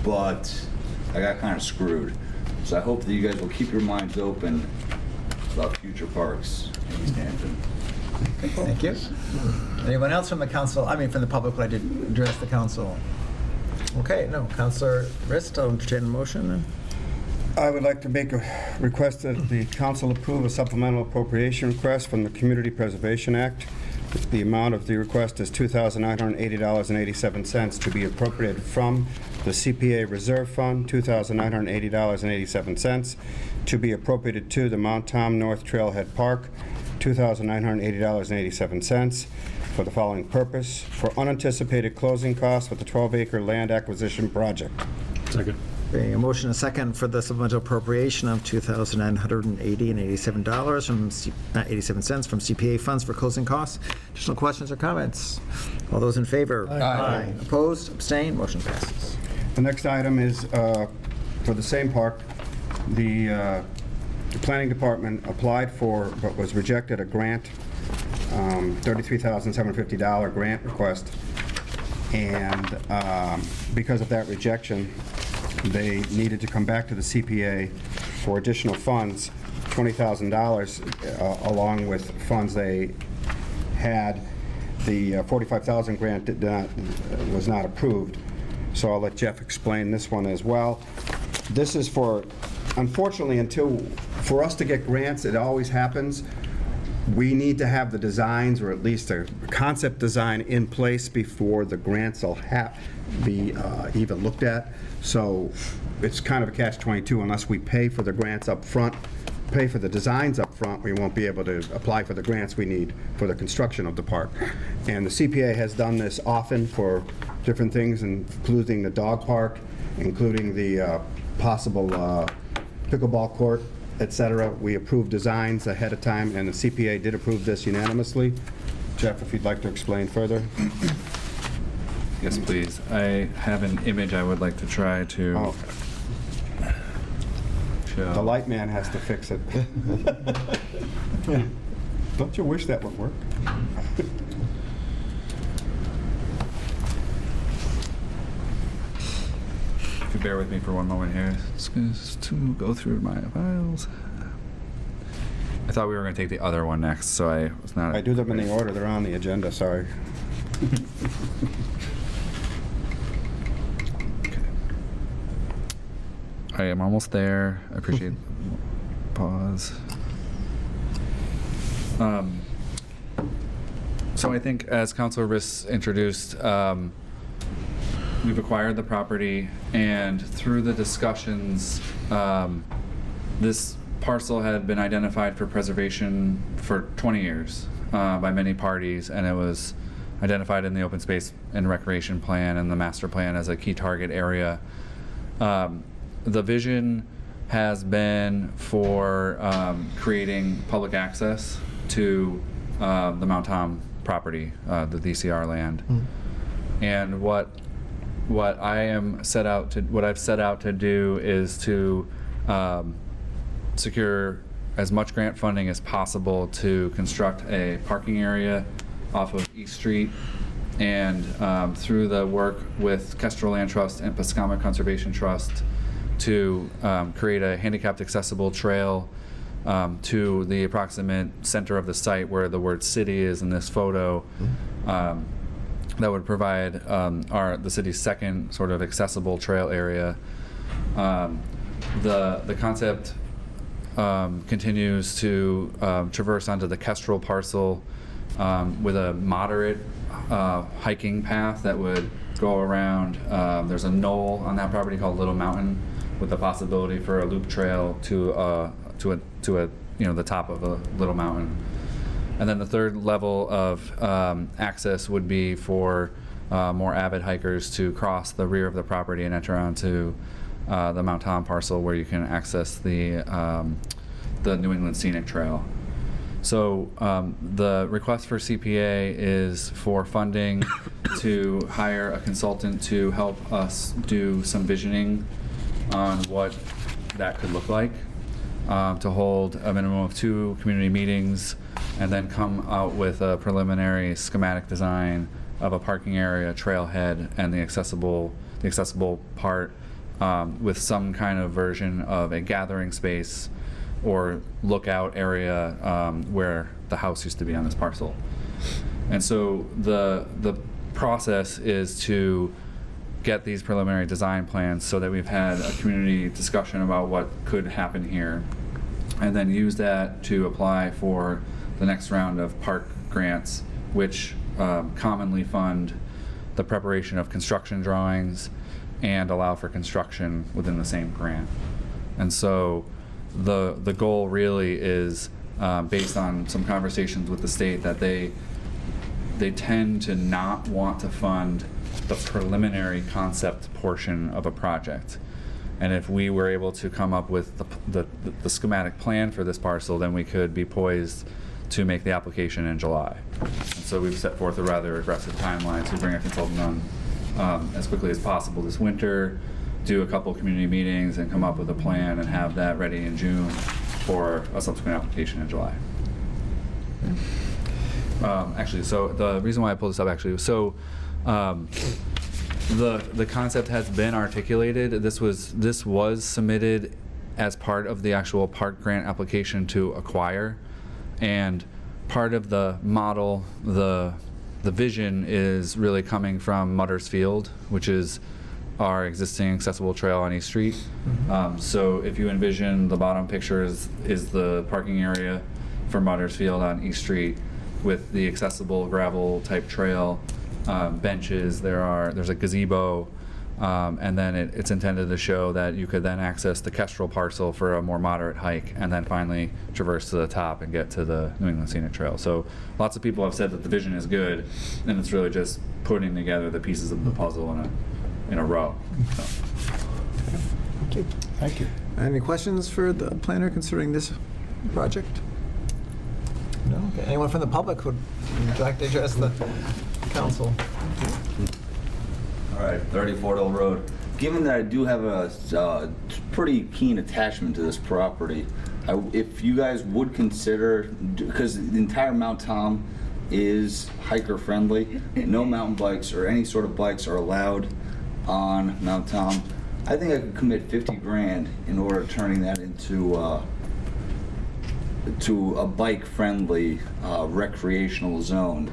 But I got kind of screwed. So I hope that you guys will keep your minds open about future parks in Easthampton. Thank you. Anyone else from the council, from the public, would like to address the council? Okay, no. Councilor Rist, I'll entertain a motion. I would like to make a request that the council approve a supplemental appropriation request from the Community Preservation Act. The amount of the request is $2,980.87 to be appropriated from the CPA Reserve Fund, $2,980.87 to be appropriated to the Mount Tom North Trailhead Park, $2,980.87 for the following purpose: for unanticipated closing costs for the 12-acre land acquisition project. Second. Okay, a motion and a second for the supplemental appropriation of $2,980.87 from CPA funds for closing costs. Additional questions or comments? All those in favor? Aye. Opposed? Abstained? Motion passes. The next item is for the same park. The planning department applied for, but was rejected, a grant, $33,750 grant request. And because of that rejection, they needed to come back to the CPA for additional funds, $20,000, along with funds they had. The $45,000 grant was not approved. So I'll let Jeff explain this one as well. This is for, unfortunately, for us to get grants, it always happens. We need to have the designs, or at least a concept design, in place before the grants will be even looked at. So it's kind of a catch-22. Unless we pay for the grants up front, pay for the designs up front, we won't be able to apply for the grants we need for the construction of the park. And the CPA has done this often for different things, including the dog park, including the possible pickleball court, et cetera. We approved designs ahead of time, and the CPA did approve this unanimously. Jeff, if you'd like to explain further. Yes, please. I have an image I would like to try to Oh. show. The light man has to fix it. Don't you wish that would work? If you bear with me for one moment here, just to go through my files. I thought we were going to take the other one next, so I was not. I do them in the order they're on the agenda, sorry. I am almost there. I appreciate pause. So I think as Councilor Riss introduced, we've acquired the property, and through the discussions, this parcel had been identified for preservation for 20 years by many parties, and it was identified in the open space and recreation plan and the master plan as a key target area. The vision has been for creating public access to the Mount Tom property, the DCR land. And what I've set out to do is to secure as much grant funding as possible to construct a parking area off of East Street, and through the work with Kestrel Land Trust and Pascoma Conservation Trust to create a handicapped accessible trail to the approximate center of the site where the word city is in this photo. That would provide the city's second sort of accessible trail area. The concept continues to traverse onto the Kestrel parcel with a moderate hiking path that would go around. There's a knoll on that property called Little Mountain, with the possibility for a loop trail to the top of a Little Mountain. And then the third level of access would be for more avid hikers to cross the rear of the property and enter onto the Mount Tom parcel, where you can access the New England Scenic Trail. So the request for CPA is for funding to hire a consultant to help us do some visioning on what that could look like, to hold a minimum of 2 community meetings, and then come out with a preliminary schematic design of a parking area, trailhead, and the accessible part, with some kind of version of a gathering space or lookout area where the house used to be on this parcel. And so the process is to get these preliminary design plans so that we've had a community discussion about what could happen here, and then use that to apply for the next round of park grants, which commonly fund the preparation of construction drawings and allow for construction within the same grant. And so the goal really is based on some conversations with the state, that they tend to not want to fund the preliminary concept portion of a project. And if we were able to come up with the schematic plan for this parcel, then we could be poised to make the application in July. And so we've set forth a rather aggressive timeline to bring a consultant on as quickly as possible this winter, do a couple community meetings, and come up with a plan and have that ready in June for a subsequent application in July. Actually, so the reason why I pulled this up the concept has been articulated. This was submitted as part of the actual park grant application to acquire, and part of the model, the vision is really coming from Mutter's Field, which is our existing accessible trail on East Street. So if you envision, the bottom picture is the parking area for Mutter's Field on East Street, with the accessible gravel type trail, benches. There's a gazebo, and then it's intended to show that you could then access the Kestrel parcel for a more moderate hike, and then finally traverse to the top and get to the New England Scenic Trail. So lots of people have said that the vision is good, and it's really just putting together the pieces of the puzzle in a row. So. Thank you. Thank you. Any questions for the planner concerning this project? No? Okay. Anyone from the public would like to address the council? All right, 30 Fort Hill Road. Given that I do have a pretty keen attachment to this property, if you guys would consider, because the entire Mount Tom is hiker friendly, no mountain bikes or any sort of bikes are allowed on Mount Tom. I think I could commit 50 grand in order to turning that into to a bike friendly recreational zone.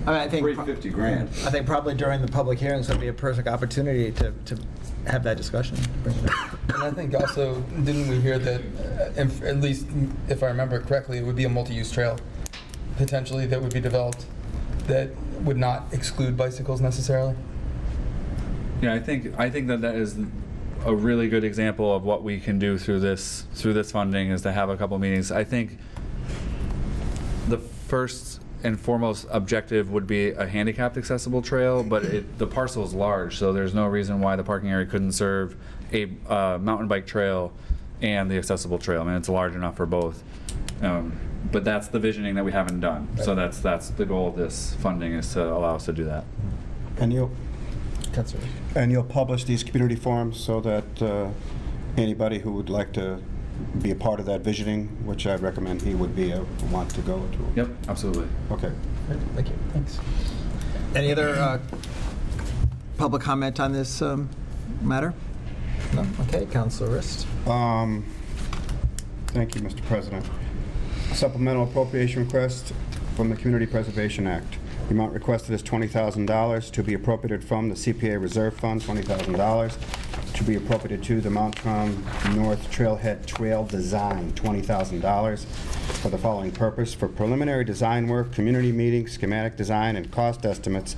I mean, I think 50 grand. I think probably during the public hearings would be a perfect opportunity to have that discussion. And I think also, didn't we hear that, at least if I remember correctly, it would be a multi-use trail potentially that would be developed that would not exclude bicycles necessarily? Yeah, I think that is a really good example of what we can do through this funding, is to have a couple meetings. I think the first and foremost objective would be a handicapped accessible trail, but the parcel is large, so there's no reason why the parking area couldn't serve a mountain bike trail and the accessible trail. I mean, it's large enough for both. But that's the visioning that we haven't done. So that's the goal of this funding, is to allow us to do that. And you'll publish these community forums so that anybody who would like to be a part of that visioning, which I'd recommend he would want to go to. Yep, absolutely. Okay. Thank you. Thanks. Any other public comment on this matter? No? Okay, Councilor Rist. Thank you, Mr. President. Supplemental appropriation request from the Community Preservation Act. The amount requested is $20,000 to be appropriated from the CPA Reserve Fund, $20,000 to be appropriated to the Mount Tom North Trailhead Trail Design, $20,000 for the following purpose: for preliminary design work, community meetings, schematic design, and cost estimates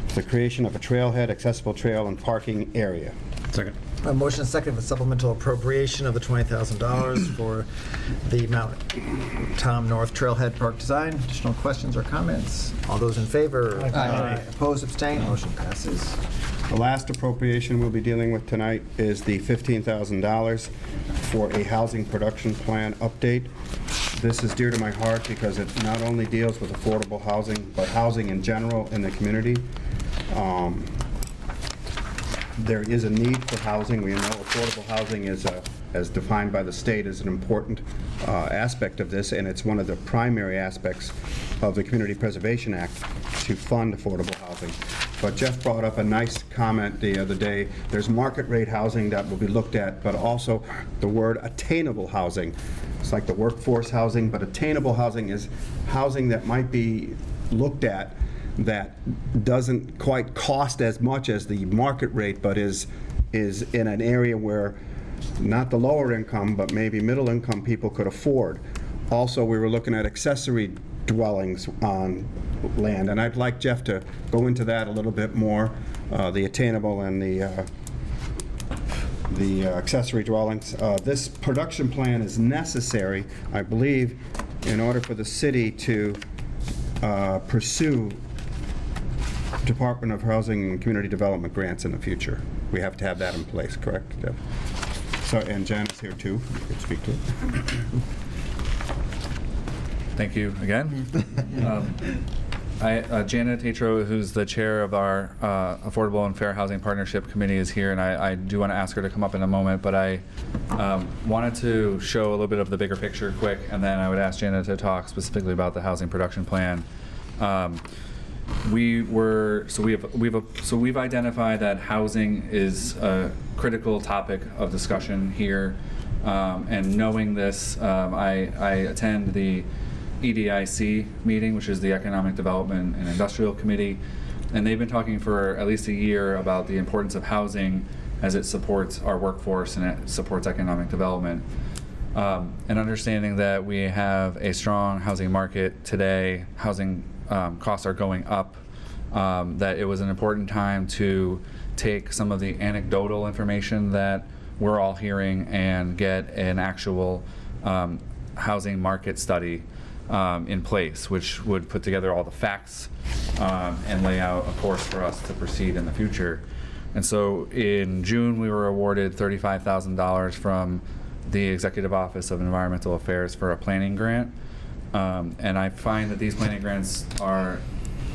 for the creation of a trailhead, accessible trail, and parking area. Second. A motion second for supplemental appropriation of the $20,000 for the Mount Tom North Trailhead Park Design. Additional questions or comments? All those in favor? Aye. Opposed, abstained, motion passes. The last appropriation we'll be dealing with tonight is the $15,000 for a housing production plan update. This is dear to my heart because it not only deals with affordable housing, but housing in general in the community. There is a need for housing. We know affordable housing is, as defined by the state, is an important aspect of this, and it's one of the primary aspects of the Community Preservation Act to fund affordable housing. But Jeff brought up a nice comment the other day. There's market rate housing that will be looked at, but also the word attainable housing. It's like the workforce housing, but attainable housing is housing that might be looked at that doesn't quite cost as much as the market rate, but is in an area where not the lower income, but maybe middle income people could afford. Also, we were looking at accessory dwellings on land, and I'd like Jeff to go into that a little bit more, the attainable and the accessory dwellings. This production plan is necessary, I believe, in order for the city to pursue Department of Housing and Community Development grants in the future. We have to have that in place, correct, Jeff? So, and Jan is here too, you could speak to it. Thank you again. Janet Tatro, who's the chair of our Affordable and Fair Housing Partnership Committee, is here, and I do want to ask her to come up in a moment, but I wanted to show a little bit of the bigger picture quick, and then I would ask Janet to talk specifically about the housing production plan. We've identified that housing is a critical topic of discussion here, and knowing this, I attend the EDIC meeting, which is the Economic Development and Industrial Committee, and they've been talking for at least a year about the importance of housing as it supports our workforce and it supports economic development. And understanding that we have a strong housing market today, housing costs are going up, that it was an important time to take some of the anecdotal information that we're all hearing and get an actual housing market study in place, which would put together all the facts and lay out a course for us to proceed in the future. And so in June, we were awarded $35,000 from the Executive Office of Environmental Affairs for a planning grant. And I find that these planning grants are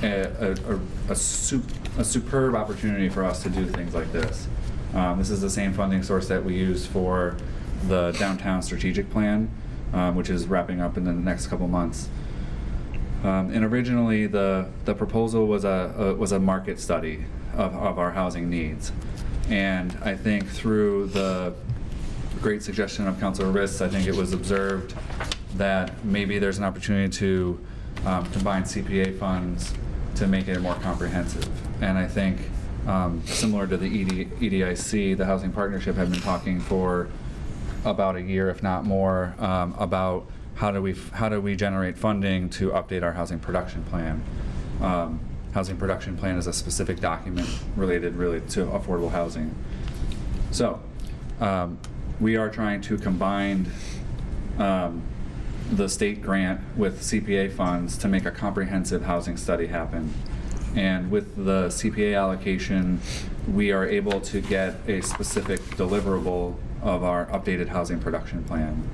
a superb opportunity for us to do things like this. This is the same funding source that we use for the downtown strategic plan, which is wrapping up in the next couple months. And originally, the proposal was a market study of our housing needs. And I think through the great suggestion of Councilor Riss, I think it was observed that maybe there's an opportunity to combine CPA funds to make it more comprehensive. And I think similar to the EDIC, the Housing Partnership had been talking for about a year, if not more, about how do we generate funding to update our housing production plan. Housing production plan is a specific document related really to affordable housing. So we are trying to combine the state grant with CPA funds to make a comprehensive housing study happen. And with the CPA allocation, we are able to get a specific deliverable of our updated housing production plan.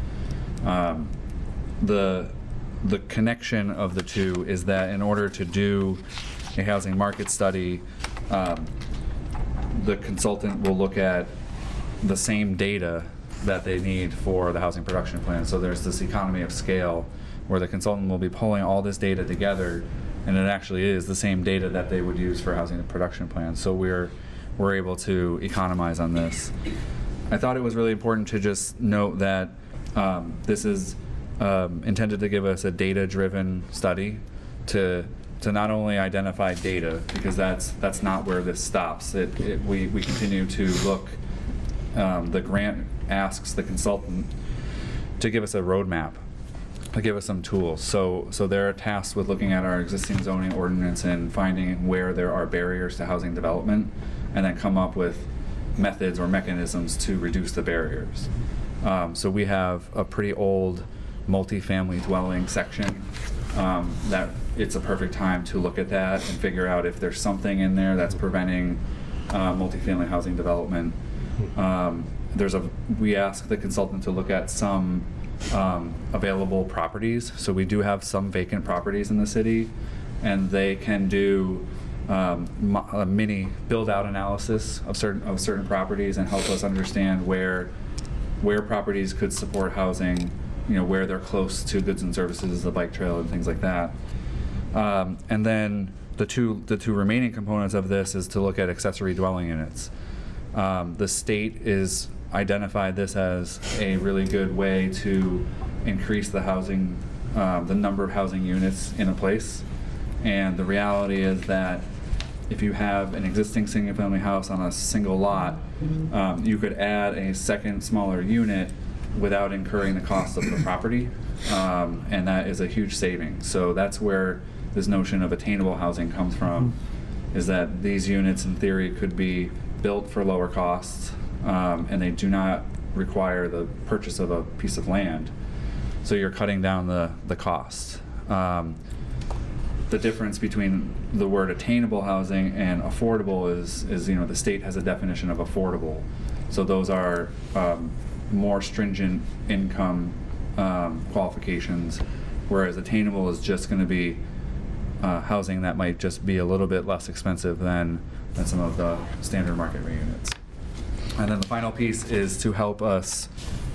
The connection of the two is that in order to do a housing market study, the consultant will look at the same data that they need for the housing production plan. So there's this economy of scale where the consultant will be pulling all this data together, and it actually is the same data that they would use for housing production plans. So we're able to economize on this. I thought it was really important to just note that this is intended to give us a data-driven study to not only identify data, because that's not where this stops. We continue to look. The grant asks the consultant to give us a roadmap, to give us some tools. So they're tasked with looking at our existing zoning ordinance and finding where there are barriers to housing development, and then come up with methods or mechanisms to reduce the barriers. So we have a pretty old multifamily dwelling section that it's a perfect time to look at that and figure out if there's something in there that's preventing multifamily housing development. We ask the consultant to look at some available properties. So we do have some vacant properties in the city, and they can do a mini build-out analysis of certain properties and help us understand where properties could support housing, where they're close to goods and services, the bike trail and things like that. And then the two remaining components of this is to look at accessory dwelling units. The state is identified this as a really good way to increase the housing, the number of housing units in a place. And the reality is that if you have an existing single-family house on a single lot, you could add a second smaller unit without incurring the cost of the property, and that is a huge saving. So that's where this notion of attainable housing comes from, is that these units in theory could be built for lower costs, and they do not require the purchase of a piece of land. So you're cutting down the cost. The difference between the word attainable housing and affordable is the state has a definition of affordable. So those are more stringent income qualifications, whereas attainable is just going to be housing that might just be a little bit less expensive than some of the standard market rate units. And then the final piece is to help us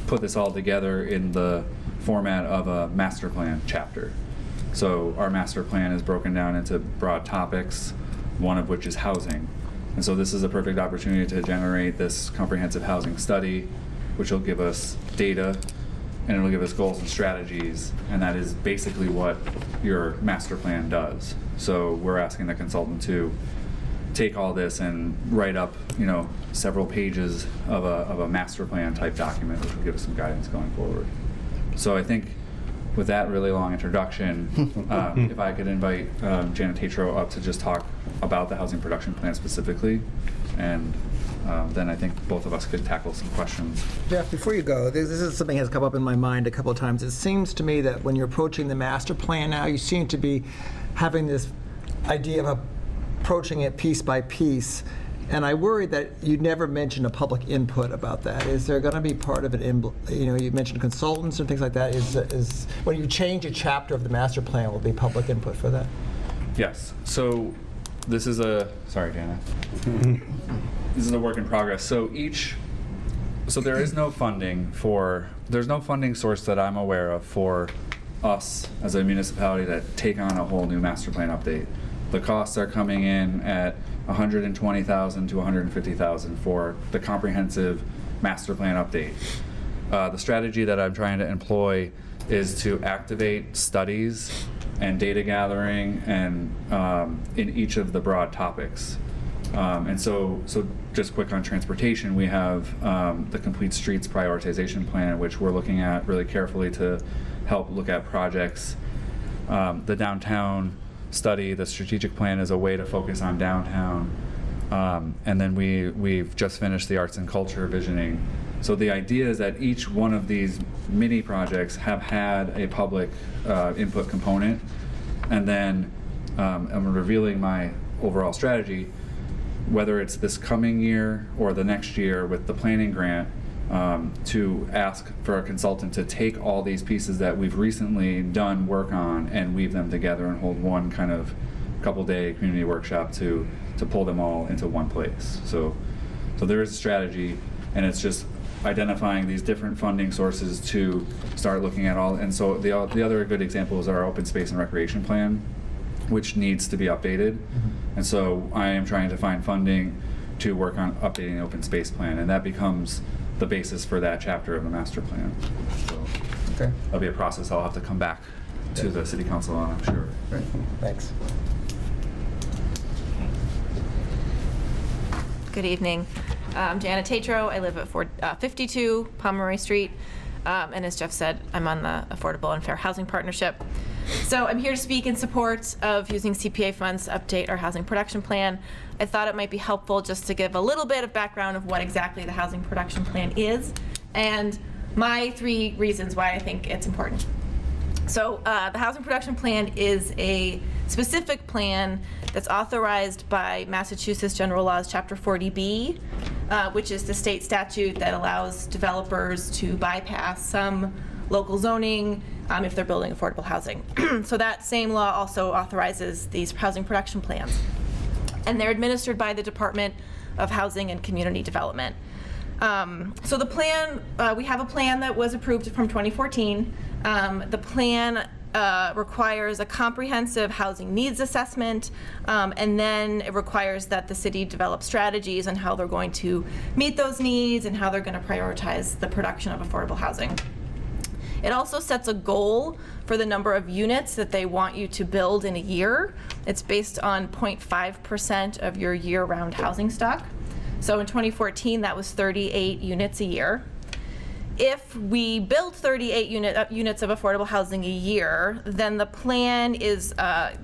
put this all together in the format of a master plan chapter. So our master plan is broken down into broad topics, one of which is housing. And so this is a perfect opportunity to generate this comprehensive housing study, which will give us data, and it'll give us goals and strategies, and that is basically what your master plan does. So we're asking the consultant to take all this and write up, several pages of a master plan type document, which will give us some guidance going forward. So I think with that really long introduction, if I could invite Janet Tatro up to just talk about the housing production plan specifically, and then I think both of us could tackle some questions. Jeff, before you go, this is something that's come up in my mind a couple of times. It seems to me that when you're approaching the master plan now, you seem to be having this idea of approaching it piece by piece, And I worried that you never mentioned a public input about that. Is there going to be part of it, you mentioned consultants and things like that. Is when you change a chapter of the master plan, will be public input for that? Yes. So this is sorry, Dana. This is a work in progress. So there is no funding there's no funding source that I'm aware of for us as a municipality to take on a whole new master plan update. The costs are coming in at $120,000 to $150,000 for the comprehensive master plan update. The strategy that I'm trying to employ is to activate studies and data gathering and in each of the broad topics. And so just quick on transportation, we have the Complete Streets Prioritization Plan, which we're looking at really carefully to help look at projects. The downtown study, the strategic plan, is a way to focus on downtown. And then we've just finished the arts and culture visioning. So the idea is that each one of these mini projects have had a public input component. And then I'm revealing my overall strategy, whether it's this coming year or the next year with the planning grant, to ask for a consultant to take all these pieces that we've recently done work on and weave them together and hold one kind of couple-day community workshop to pull them all into one place. So there is a strategy, and it's just identifying these different funding sources to start looking at all. And so the other good example is our open space and recreation plan, which needs to be updated. And so I am trying to find funding to work on updating the open space plan, and that becomes the basis for that chapter of the master plan. So Okay. that'll be a process I'll have to come back to the city council on, I'm sure. Great. Thanks. Good evening. I'm Jana Tatro. I live at 52 Pomeroy Street. And as Jeff said, I'm on the Affordable and Fair Housing Partnership. So I'm here to speak in support of using CPA funds to update our housing production plan. I thought it might be helpful just to give a little bit of background of what exactly the housing production plan is and my 3 reasons why I think it's important. So the housing production plan is a specific plan that's authorized by Massachusetts General Laws Chapter 40B, which is the state statute that allows developers to bypass some local zoning if they're building affordable housing. So that same law also authorizes these housing production plans. And they're administered by the Department of Housing and Community Development. So the plan, we have a plan that was approved from 2014. The plan requires a comprehensive housing needs assessment, and then it requires that the city develop strategies on how they're going to meet those needs and how they're going to prioritize the production of affordable housing. It also sets a goal for the number of units that they want you to build in a year. It's based on 0.5% of your year-round housing stock. So in 2014, that was 38 units a year. If we build 38 units of affordable housing a year, then the plan is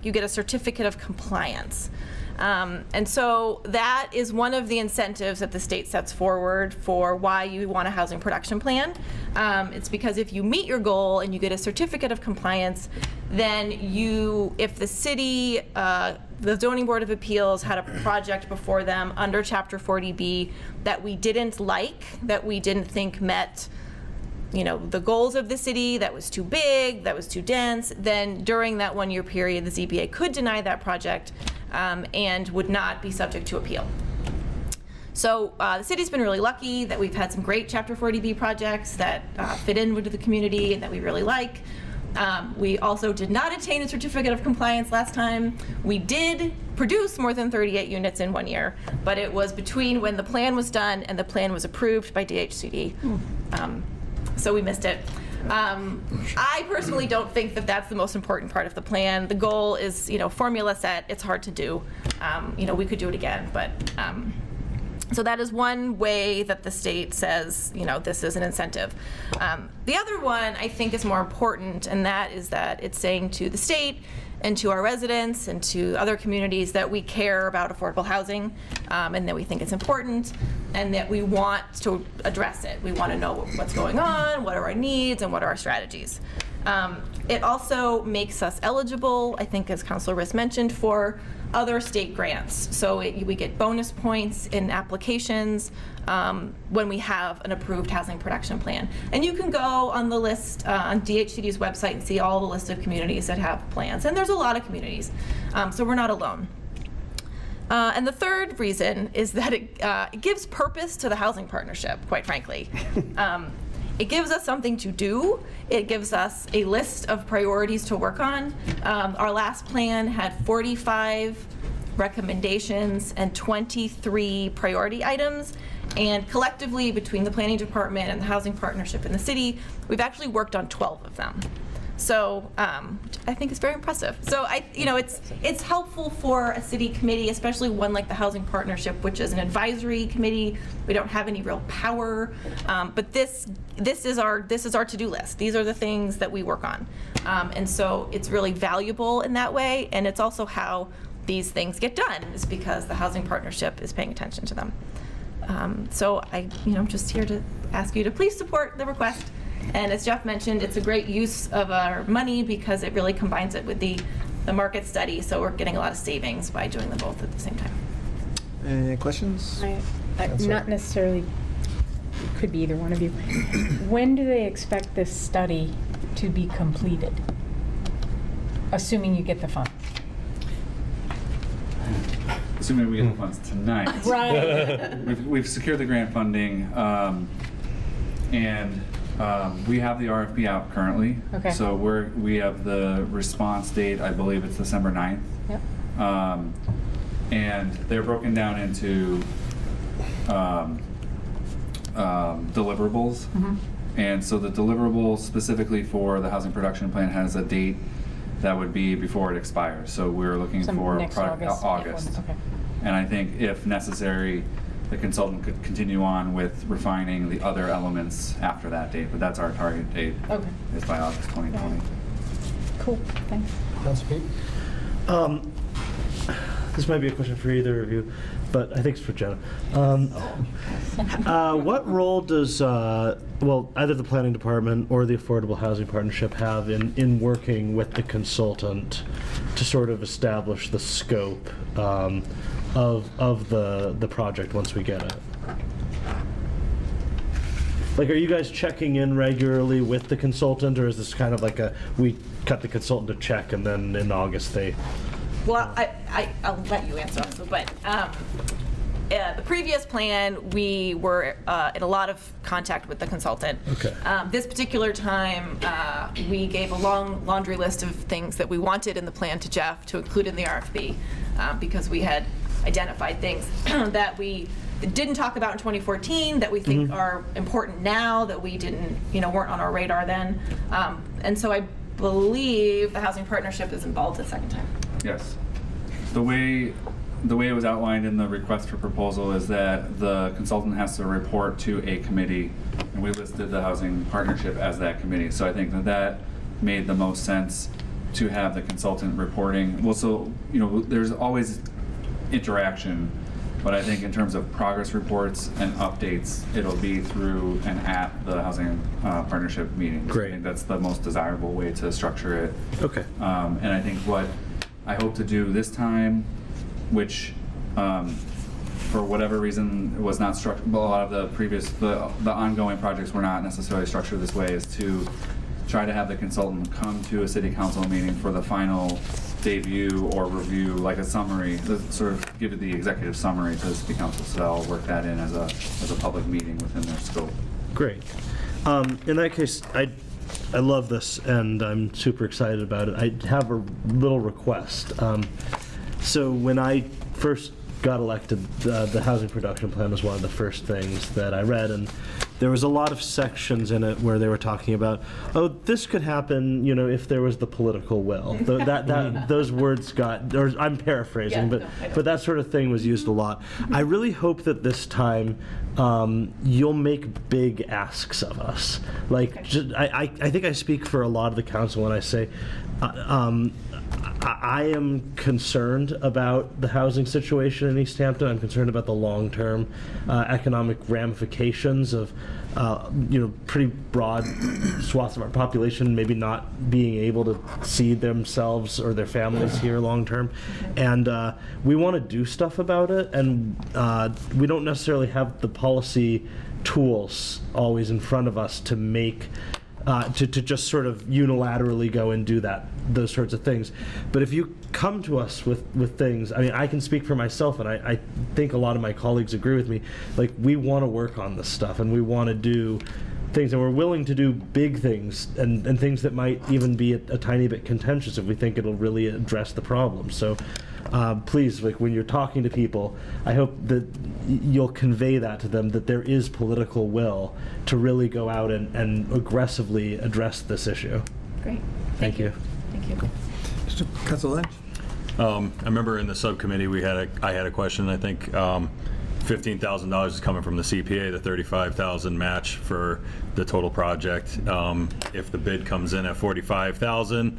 you get a certificate of compliance. And so that is one of the incentives that the state sets forward for why you want a housing production plan. It's because if you meet your goal and you get a certificate of compliance, then if the city, the Zoning Board of Appeals had a project before them under Chapter 40B that we didn't like, that we didn't think met the goals of the city, that was too big, that was too dense, then during that 1-year period, the ZBA could deny that project and would not be subject to appeal. So the city's been really lucky that we've had some great Chapter 40B projects that fit in with the community and that we really like. We also did not attain a certificate of compliance last time. We did produce more than 38 units in 1 year, but it was between when the plan was done and the plan was approved by DHCD. So we missed it. I personally don't think that that's the most important part of the plan. The goal is, formula set. It's hard to do. We could do it again, but so that is one way that the state says, this is an incentive. The other one I think is more important, and that is that it's saying to the state and to our residents and to other communities that we care about affordable housing and that we think it's important and that we want to address it. We want to know what's going on, what are our needs, and what are our strategies. It also makes us eligible, I think as Councilor Riss mentioned, for other state grants. So we get bonus points in applications when we have an approved housing production plan. And you can go on the list on DHCD's website and see all the list of communities that have plans. And there's a lot of communities, so we're not alone. And the third reason is that it gives purpose to the housing partnership, quite frankly. It gives us something to do. It gives us a list of priorities to work on. Our last plan had 45 recommendations and 23 priority items. And collectively, between the planning department and the housing partnership in the city, we've actually worked on 12 of them. So I think it's very impressive. So it's helpful for a city committee, especially one like the Housing Partnership, which is an advisory committee. We don't have any real power, but this is our to-do list. These are the things that we work on, and so it's really valuable in that way. And it's also how these things get done, is because the Housing Partnership is paying attention to them. So I'm just here to ask you to please support the request. And as Jeff mentioned, it's a great use of our money because it really combines it with the market study. So we're getting a lot of savings by doing them both at the same time. Any questions? Not necessarily, could be either one of you. When do they expect this study to be completed? Assuming you get the funds. Assuming we get the funds tonight. Right. We've secured the grant funding, and we have the RFP out currently. Okay. So we have the response date, I believe it's December 9th. Yep. And they're broken down into deliverables. Mm-hmm. And so the deliverable specifically for the housing production plan has a date that would be before it expires. So we're looking for next August. Okay. And I think if necessary, the consultant could continue on with refining the other elements after that date, but that's our target date. Okay. Is by August 2020. Cool, thanks. Councilor Pete? This might be a question for either of you, but I think it's for Jenna. What role does, either the planning department or the Affordable Housing Partnership have in working with the consultant to sort of establish the scope of the project once we get it? Like, are you guys checking in regularly with the consultant, or is this kind of like we cut the consultant a check and then in August they... Well, I'll let you answer also, but the previous plan, we were in a lot of contact with the consultant. Okay. This particular time, we gave a long laundry list of things that we wanted in the plan to Jeff to include in the RFP, because we had identified things that we didn't talk about in 2014 that we think are important now that we didn't, weren't on our radar then. And so I believe the Housing Partnership is involved the second time. Yes. The way it was outlined in the request for proposal is that the consultant has to report to a committee, and we listed the Housing Partnership as that committee. So I think that made the most sense to have the consultant reporting. Well, so, there's always interaction, but I think in terms of progress reports and updates, it'll be through and at the Housing Partnership meetings. Great. I think that's the most desirable way to structure it. Okay. And I think what I hope to do this time, which for whatever reason was not structured, a lot of the previous, the ongoing projects were not necessarily structured this way, is to try to have the consultant come to a city council meeting for the final debut or review, like a summary, sort of give it the executive summary to the city council, so I'll work that in as a public meeting within their scope. Great. In that case, I love this, and I'm super excited about it. I have a little request. So when I first got elected, the housing production plan was one of the first things that I read, and there was a lot of sections in it where they were talking about, oh, this could happen, if there was the political will. Those words got, or I'm paraphrasing, but that sort of thing was used a lot. I really hope that this time you'll make big asks of us. Like, I think I speak for a lot of the council when I say, I am concerned about the housing situation in Easthampton. I'm concerned about the long-term economic ramifications of pretty broad swaths of our population maybe not being able to see themselves or their families here long term. And we want to do stuff about it, and we don't necessarily have the policy tools always in front of us to make to just sort of unilaterally go and do those sorts of things. But if you come to us with things, I mean, I can speak for myself, and I think a lot of my colleagues agree with me, like, we want to work on this stuff, and we want to do things, and we're willing to do big things and things that might even be a tiny bit contentious if we think it'll really address the problem. So please, like, when you're talking to people, I hope that you'll convey that to them, that there is political will to really go out and aggressively address this issue. Great. Thank you. Thank you. Mr. Councilor Lynch? I remember in the subcommittee I had a question. I think $15,000 is coming from the CPA, the $35,000 match for the total project. If the bid comes in at $45,000,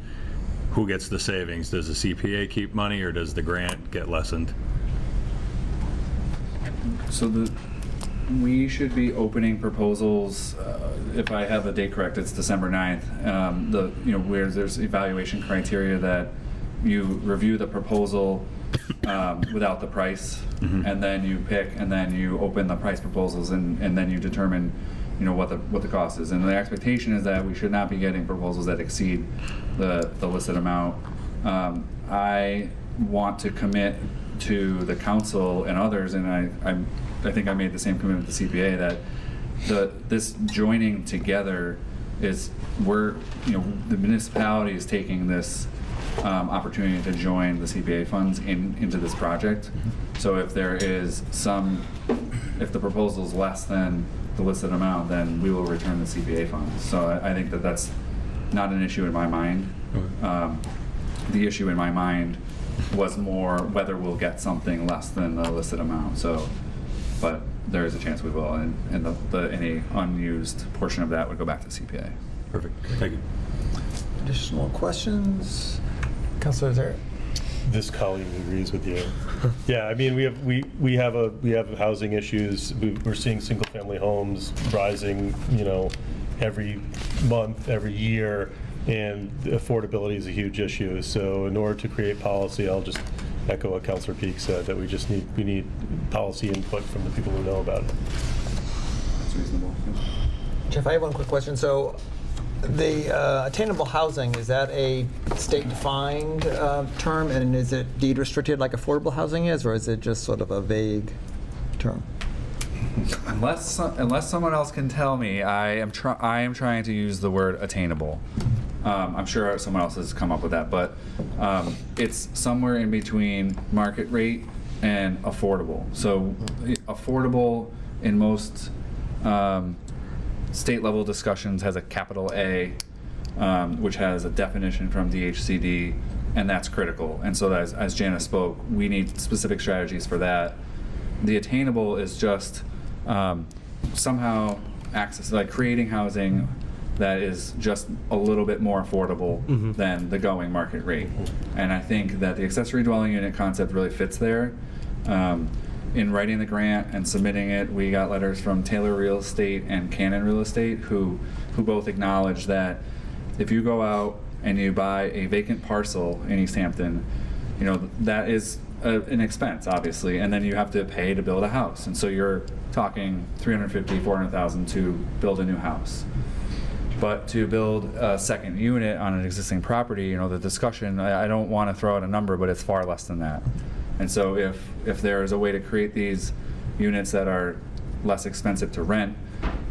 who gets the savings? Does the CPA keep money, or does the grant get lessened? So we should be opening proposals, if I have the date correct, it's December 9th. Where there's evaluation criteria that you review the proposal without the price, and then you pick, and then you open the price proposals, and then you determine what the cost is. And the expectation is that we should not be getting proposals that exceed the listed amount. I want to commit to the council and others, and I think I made the same commitment to CPA, that this joining together is, the municipality is taking this opportunity to join the CPA funds into this project. So if the proposal is less than the listed amount, then we will return the CPA funds. So I think that that's not an issue in my mind. The issue in my mind was more whether we'll get something less than the listed amount. So, but there is a chance we will, and any unused portion of that would go back to CPA. Perfect. Thank you. Additional questions? Councilor Zarek? This colleague agrees with you. Yeah, I mean, we have housing issues. We're seeing single-family homes rising, every month, every year, and affordability is a huge issue. So in order to create policy, I'll just echo what Councilor Peak said, that we need policy input from the people who know about it. That's reasonable. Jeff, I have one quick question. So the attainable housing, is that a state-defined term, and is it deed restricted like affordable housing is, or is it just sort of a vague term? Unless someone else can tell me, I am trying to use the word attainable. I'm sure someone else has come up with that, but it's somewhere in between market rate and affordable. So affordable in most state level discussions has a capital A, which has a definition from DHCD, and that's critical. And so as Jana spoke, we need specific strategies for that. The attainable is just somehow access, like creating housing that is just a little bit more affordable than the going market rate. And I think that the accessory dwelling unit concept really fits there. In writing the grant and submitting it, we got letters from Taylor Real Estate and Cannon Real Estate, who both acknowledge that if you go out and you buy a vacant parcel in Easthampton, that is an expense, obviously, and then you have to pay to build a house. And so you're talking $350,000, $400,000 to build a new house. But to build a second unit on an existing property, the discussion, I don't want to throw out a number, but it's far less than that. And so if there is a way to create these units that are less expensive to rent,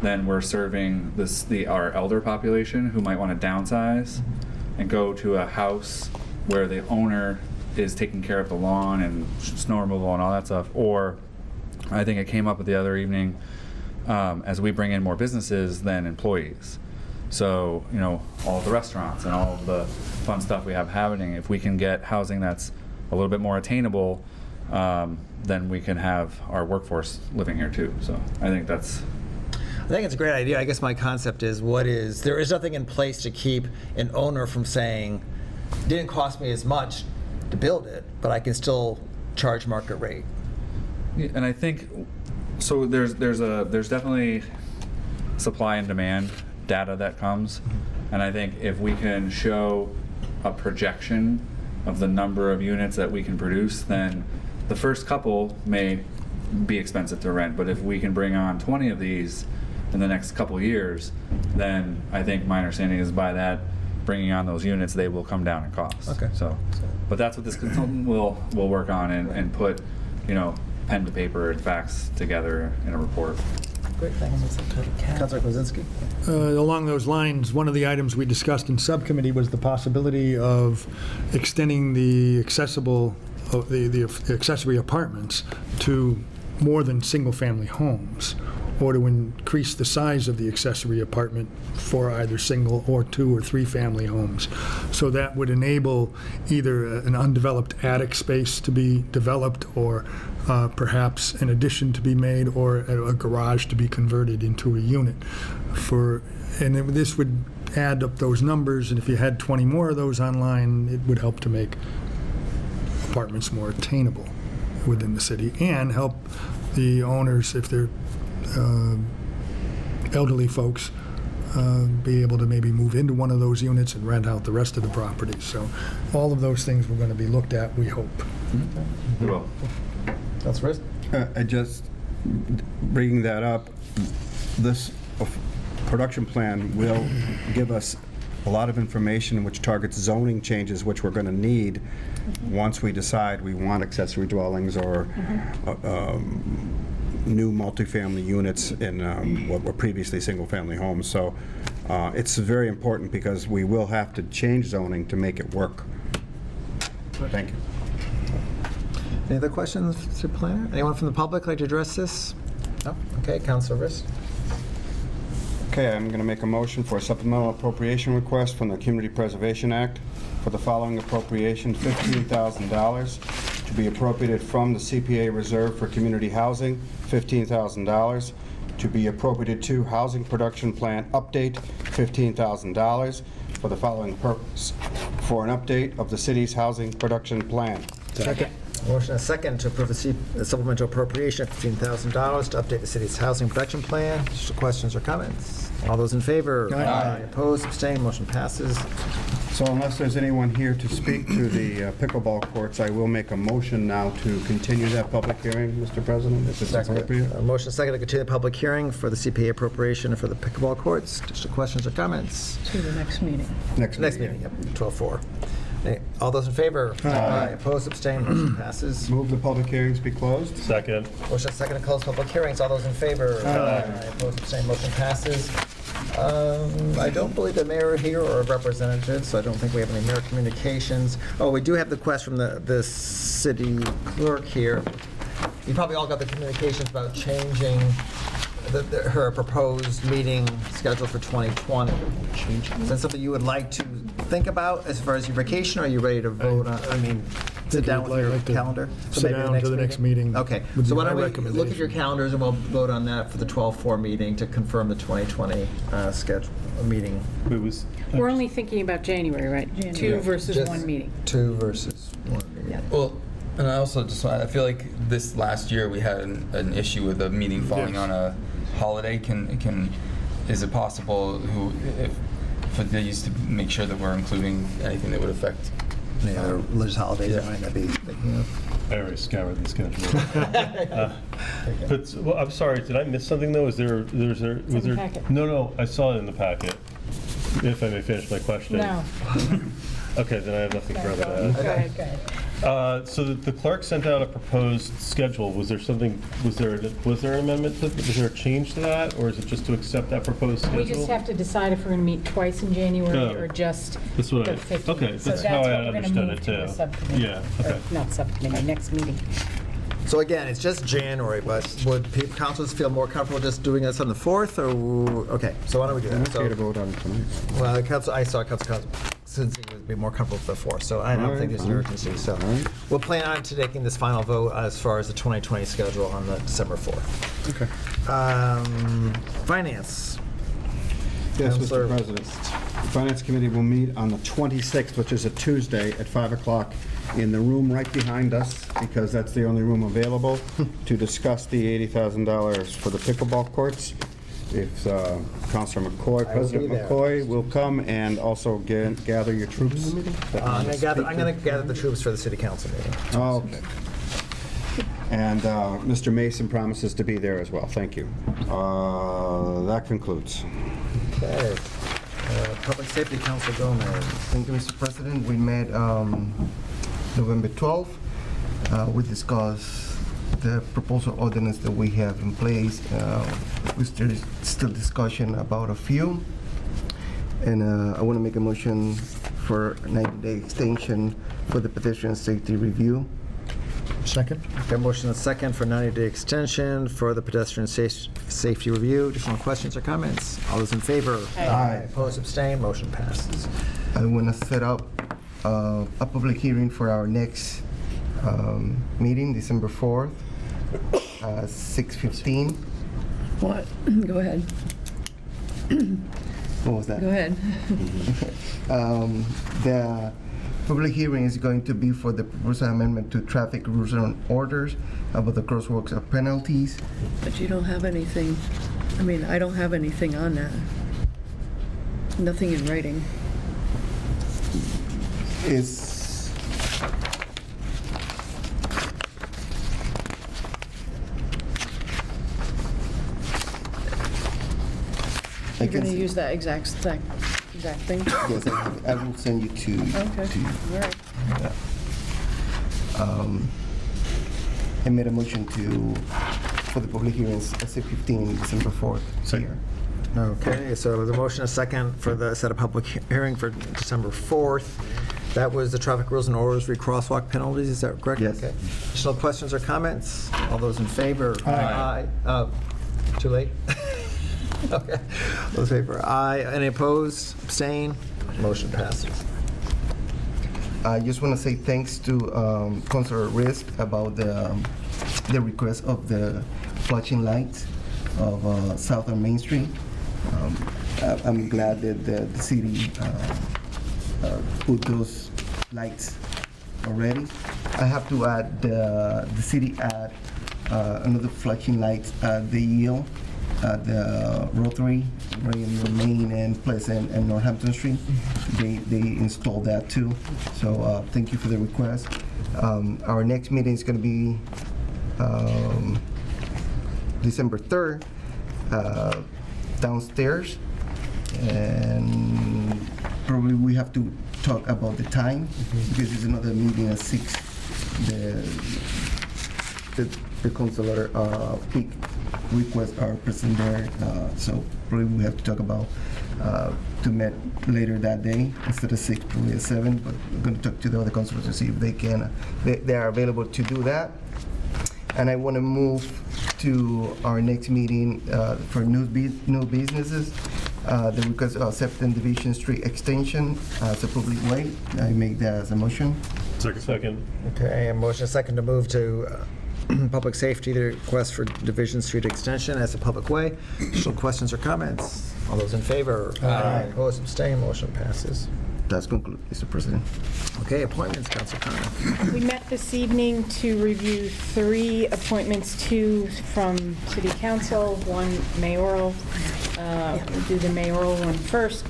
then we're serving our elder population who might want to downsize and go to a house where the owner is taking care of the lawn and snow removal and all that stuff. Or I think it came up the other evening, as we bring in more businesses than employees. So, all of the restaurants and all of the fun stuff we have happening, if we can get housing that's a little bit more attainable, then we can have our workforce living here too. So I think it's a great idea. I guess my concept is there is nothing in place to keep an owner from saying, it didn't cost me as much to build it, but I can still charge market rate. Yeah, and I think, so there's definitely supply and demand data that comes. And I think if we can show a projection of the number of units that we can produce, then the first couple may be expensive to rent. But if we can bring on 20 of these in the next couple years, then I think my understanding is by that, bringing on those units, they will come down in cost. Okay. So, but that's what this consultant will work on and put, pen to paper and facts together in a report. Great, thanks. Councilor Kwasinski? Along those lines, one of the items we discussed in subcommittee was the possibility of extending the the accessory apartments to more than single-family homes, or to increase the size of the accessory apartment for either single or 2 or 3 family homes. So that would enable either an undeveloped attic space to be developed, or perhaps an addition to be made, or a garage to be converted into a unit. And this would add up those numbers, and if you had 20 more of those online, it would help to make apartments more attainable within the city, and help the owners, if they're elderly folks, be able to maybe move into one of those units and rent out the rest of the property. So all of those things were going to be looked at, we hope. We will. That's Riz? Just bringing that up, this production plan will give us a lot of information which targets zoning changes, which we're going to need once we decide we want accessory dwellings or new multifamily units in what were previously single-family homes. So it's very important because we will have to change zoning to make it work. Thank you. Any other questions to the planner? Anyone from the public like to address this? No? Okay, Councilor Riz? Okay, I'm going to make a motion for a supplemental appropriation request from the Community Preservation Act for the following appropriation: $15,000 to be appropriated from the CPA Reserve for Community Housing, $15,000 to be appropriated to Housing Production Plan Update, $15,000 for the following purpose: for an update of the city's housing production plan. Second. Motion and a second to approve a supplemental appropriation of $15,000 to update the city's housing production plan. Just questions or comments? All those in favor? Aye. Opposed, abstained, motion passes. So unless there's anyone here to speak to the pickleball courts, I will make a motion now to continue that public hearing, Mr. President, if it's appropriate. Motion and second to continue the public hearing for the CPA appropriation for the pickleball courts. Just questions or comments? To the next meeting. Next meeting, yep, 12/4. All those in favor? Aye. Opposed, abstained, motion passes. Move the public hearings be closed. Second. Motion second to close public hearings. All those in favor? Aye. Opposed, abstained, motion passes. I don't believe the mayor here or a representative, so I don't think we have any mayor communications. Oh, we do have the request from the city clerk here. You probably all got the communications about changing her proposed meeting schedule for 2020. Is that something you would like to think about as far as your vacation, or are you ready to vote on, sit down with your calendar? So Sit maybe down to the next meeting. Okay, would so be why don't my we look at your calendars and we'll vote on that for the 12/4 meeting to confirm the 2020 schedule, meeting. We're only thinking about January, right? 2 versus Just 1 meeting. 2 versus 1 meeting. Well, and I also I feel like this last year we had an issue with a meeting falling on a holiday. Is it possible for these to make sure that we're including anything that would affect any other religious holidays that might not be thinking of? I already scoured the schedule. But well, I'm sorry, did I miss something though? Was there? Was there? Packet. No, I saw it in the packet. If I may finish my question. No. Okay, then I have nothing further to add. Go ahead. So the clerk sent out a proposed schedule. Was there something? Was there an amendment? Was there a change to that, or is it just to accept that proposed schedule? We just have to decide if we're going to meet twice in January Oh. or just That's what the I. 15th. Okay, So that's how what I we're gonna understood move it to the too. subcommittee. Yeah. Okay. Or not subcommittee, next meeting. So again, it's just January, but would councils feel more comfortable just doing this on the 4th, or, okay, so why don't we do I'm that? okay to vote on it tonight. Well, I saw Council since he would be more comfortable with the 4th, so I don't think there's an urgency, so. We'll plan on taking this final vote as far as the 2020 schedule on the December 4th. Okay. Finance. Yes, Councilor- Mr. President. The Finance Committee will meet on the 26th, which is a Tuesday, at 5 o'clock in the room right behind us, because that's the only room available, to discuss the $80,000 for the pickleball courts. if Councilor McCoy, I will be President there. McCoy will come and also gather your troops. I'm going to gather the troops for the city council meeting. Okay. And Mr. Mason promises to be there as well. Thank you. That concludes. Okay. Public Safety Council Gomez. Thank you, Mr. President. We met November 12th. We discussed the proposal ordinance that we have in place. We still discussion about a few. And I want to make a motion for a 90-day extension for the pedestrian safety review. Second? Got a motion and a second for 90-day extension for the pedestrian safety review. Additional questions or comments? All those in favor? Aye. Opposed, abstained, motion passes. I want to set up a public hearing for our next meeting, December 4th, 6:15. What? Go ahead. What was that? Go ahead. The public hearing is going to be for the proposed amendment to traffic rules and orders about the crosswalks of penalties. But you don't have anything, I mean, I don't have anything on that. Nothing in writing. Is You're going to use that exact thing? Yes, I will send you to Okay, to you. all right. I made a motion for the public hearings at 6:15, December 4th here. Okay, so there's a motion and a second for the set of public hearing for December 4th. That was the traffic rules and orders re crosswalk penalties, is that correct? Yes. Okay. Additional questions or comments? All those in favor? Aye. Aye. Too late? Okay. Those in favor? Aye. Any opposed? Abstain? Motion passes. I just want to say thanks to Councilor Risk about the request of the flashing lights of South on Main Street. I'm glad that the city put those lights already. I have to add, the city add another flashing lights at the yield, at the Rotary, right in the Main and Pleasant and Northampton Street. They installed that too. So thank you for the request. Our next meeting is going to be December 3rd, downstairs. And probably we have to talk about the time because there's another meeting at 6. The consular peak requests are present there, so probably we have to talk about to meet later that day instead of 6, probably at 7. But we're going to talk to the other consulars to see if they can, they are available to do that. And I want to move to our next meeting for new businesses. The request of Easthampton Division Street extension as a public way. I make that as a motion. Second. Okay, a motion and a second to move to public safety, the request for Division Street extension as a public way. Additional questions or comments? All those in favor? Aye. Opposed, abstained, motion passes. That's concluded, Mr. President. Okay, appointments, Council Connor. We met this evening to review 3 appointments, 2 from City Council, 1 mayoral. We'll do the mayoral one first.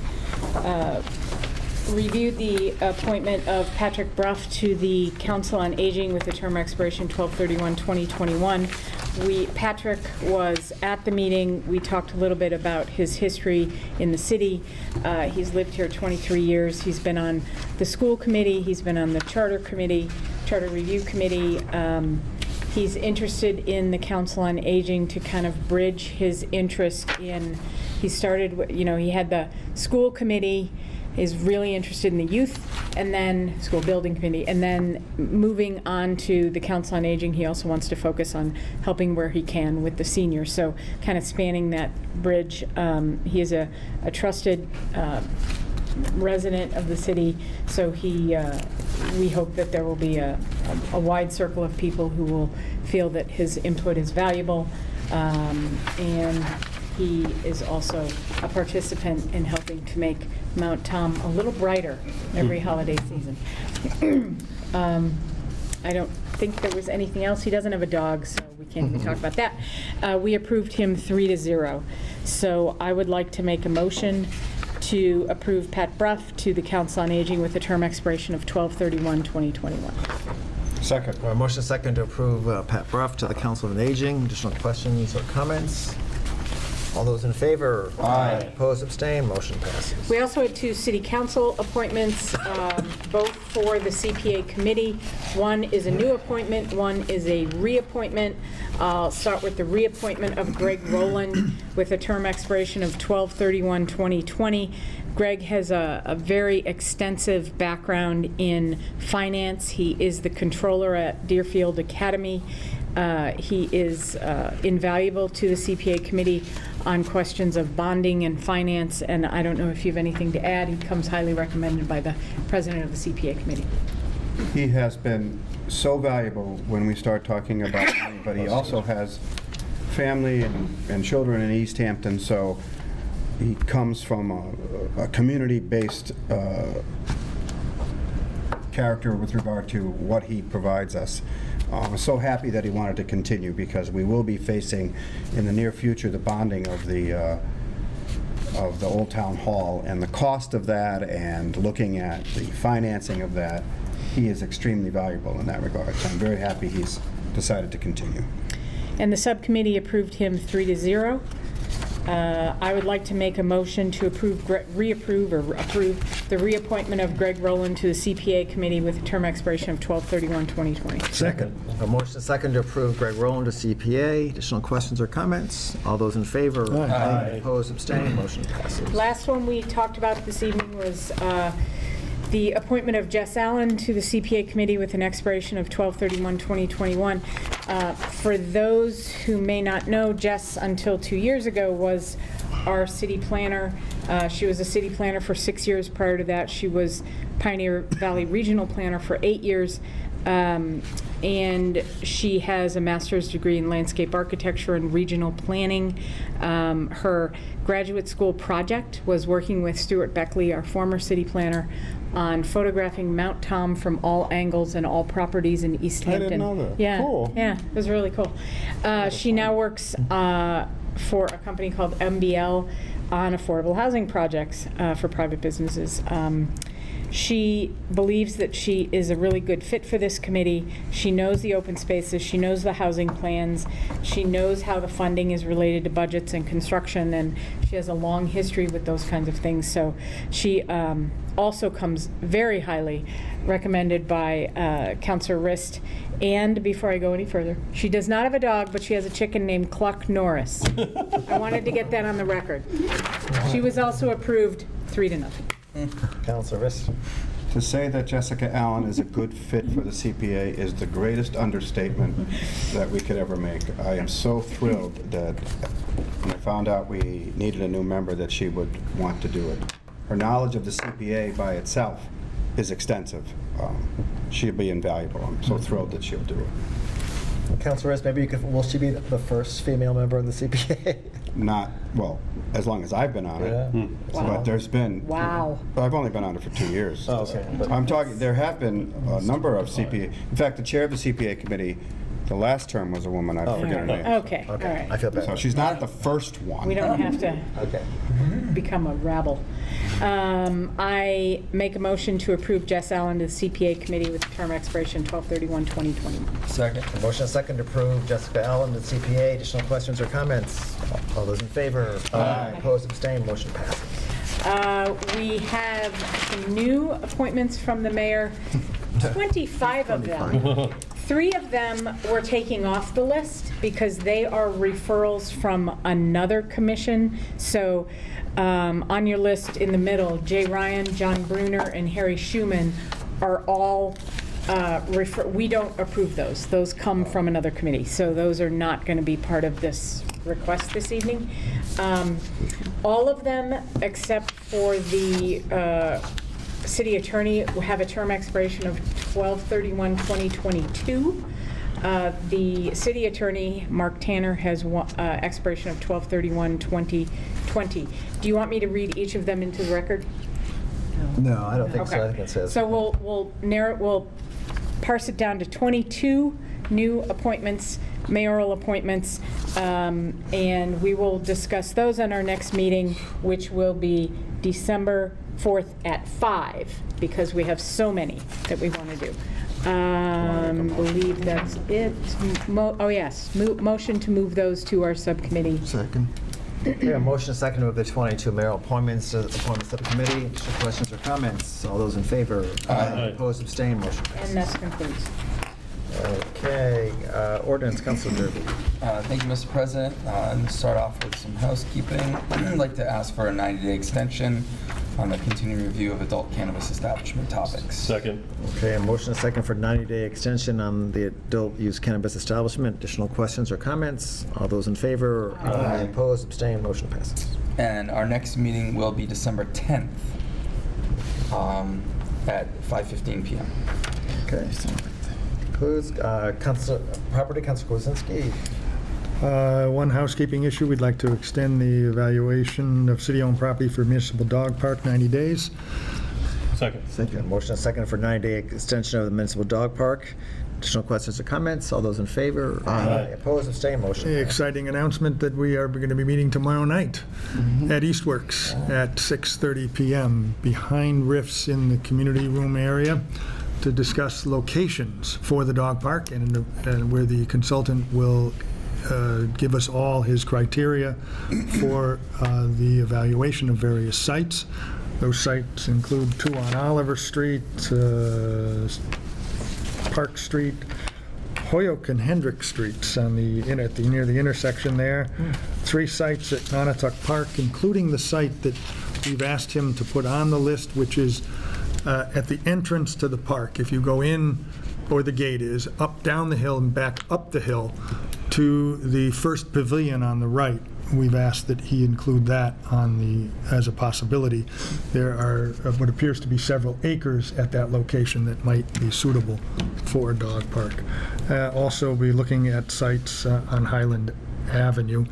Reviewed the appointment of Patrick Bruff to the Council on Aging with the term expiration 12/31/2021. Patrick was at the meeting. We talked a little bit about his history in the city. He's lived here 23 years. He's been on the school committee. He's been on the charter review committee. He's interested in the Council on Aging to kind of bridge his interest in, he started, he had the school committee, is really interested in the youth, and then school building committee, and then moving on to the Council on Aging, he also wants to focus on helping where he can with the seniors. So kind of spanning that bridge. He is a trusted resident of the city, so we hope that there will be a wide circle of people who will feel that his input is valuable, and he is also a participant in helping to make Mount Tom a little brighter every holiday season. I don't think there was anything else. He doesn't have a dog, so we we can't even talk about that. We approved him 3-0. So I would like to make a motion to approve Pat Bruff to the Council on Aging with a term expiration of 12/31/2021. Second. Motion second to approve Pat Bruff to the Council on Aging. Additional questions or comments? All those in favor? Aye. Opposed, abstained, motion passes. We also had 2 city council appointments, both for the CPA committee. One is a new appointment, one is a reappointment. I'll start with the reappointment of Greg Rowland with a term expiration of 12/31/2020. Greg has a very extensive background in finance. He is the controller at Deerfield Academy. He is invaluable to the CPA committee on questions of bonding and finance, and I don't know if you have anything to add. He comes highly recommended by the president of the CPA committee. He has been so valuable when we start talking about money, but he also has family and children in Easthampton, so he comes from a community-based character with regard to what he provides us. I'm so happy that he wanted to continue, because we will be facing in the near future the bonding of the Old Town Hall, and the cost of that, and looking at the financing of that. He is extremely valuable in that regard. So I'm very happy he's decided to continue. And the subcommittee approved him 3-0. I would like to make a motion to approve the reappointment of Greg Rowland to the CPA committee with a term expiration of 12/31/2020. Second. A motion second to approve Greg Rowland to CPA. Additional questions or comments? All those in favor? Aye. Opposed, abstained, motion passes. Last one we talked about this evening was the appointment of Jess Allen to the CPA committee with an expiration of 12/31/2021. For those who may not know, Jess, until 2 years ago, was our city planner. She was a city planner for 6 years. Prior to that, she was Pioneer Valley Regional Planner for 8 years. And she has a master's degree in landscape architecture and regional planning. Her graduate school project was working with Stuart Beckley, our former city planner, on photographing Mount Tom from all angles and all properties in Easthampton. I didn't know that. Yeah, Cool. yeah, it was really cool. She now works for a company called MBL on affordable housing projects for private businesses. She believes that she is a really good fit for this committee. She knows the open spaces, she knows the housing plans, she knows how the funding is related to budgets and construction, and she has a long history with those kinds of things. So she also comes very highly recommended by Councilor Rist. And before I go any further, she does not have a dog, but she has a chicken named Cluck Norris. I wanted to get that on the record. She was also approved 3-0. Councilor Rist. To say that Jessica Allen is a good fit for the CPA is the greatest understatement that we could ever make. I am so thrilled that when I found out we needed a new member, that she would want to do it. Her knowledge of the CPA by itself is extensive. She'll be invaluable. I'm so thrilled that she'll do it. Councilor Rist, maybe you could, will she be the first female member of the CPA? Not, well, as long as I've been on it. Yeah. But there's been... Wow. I've only been on it for 2 years. Oh, okay. I'm talking, there have been a number of CPA, in fact, the chair of the CPA committee, the last term was a woman, I forget her name. Okay, all Okay, right. I feel bad. So she's not the first one. We don't have to Okay. become a rabble. I make a motion to approve Jess Allen to the CPA committee with term expiration 12/31/2021. Second. A motion second to approve Jessica Allen to CPA. Additional questions or comments? All those in favor? Aye. Opposed, abstained, motion passes. We have some new appointments from the mayor, 25 of them. 3 of them we're taking off the list because they are referrals from another commission. So on your list in the middle, Jay Ryan, John Bruner, and Harry Schuman are all, we don't approve those. Those come from another committee. So those are not going to be part of this request this evening. All of them, except for the city attorney, have a term expiration of 12/31/2022. The city attorney, Mark Tanner, has expiration of 12/31/2020. Do you want me to read each of them into the record? No, I don't think so. I Okay. think it says. So we'll parse it down to 22 new appointments, mayoral appointments, and we will discuss those on our next meeting, which will be December 4th at 5, because we have so many that we want to do. Believe that's it. Oh, yes, motion to move those to our subcommittee. Second. Okay, a motion and second to move the 22 mayoral appointments to the appointment subcommittee. Additional questions or comments? All those in favor? Aye. Opposed, abstained, motion passes. And that concludes. Okay, ordinance, Councilor Derby. Thank you, Mr. President. To start off with some housekeeping, I'd like to ask for a 90-day extension on the continuing review of adult cannabis establishment topics. Second. Okay, a motion and second for 90-day extension on the adult use cannabis establishment. Additional questions or comments? All those in favor? Aye. Opposed, abstained, motion passes. And our next meeting will be December 10th at 5:15 p.m. Okay. Concludes, Property, Councilor Kwasinski. One housekeeping issue, we'd like to extend the evaluation of city-owned property for municipal dog park 90 days. Second. Second. Motion and second for 90-day extension of the municipal dog park. Additional questions or comments? All those in favor? Aye. Opposed, abstained, motion passes. Exciting announcement that we are going to be meeting tomorrow night at Eastworks at 6:30 p.m. behind Riffs in the community room area to discuss locations for the dog park and where the consultant will give us all his criteria for the evaluation of various sites. Those sites include 2 on Oliver Street, Park Street, Hoyoke and Hendrick Streets on near the intersection there. 3 sites at Nonotuck Park, including the site that we've asked him to put on the list, which is at the entrance to the park. If you go in, or the gate is, up down the hill and back up the hill to the first pavilion on the right, we've asked that he include that as a possibility. There are what appears to be several acres at that location that might be suitable for a dog park. Also, we'll be looking at sites on Highland Avenue.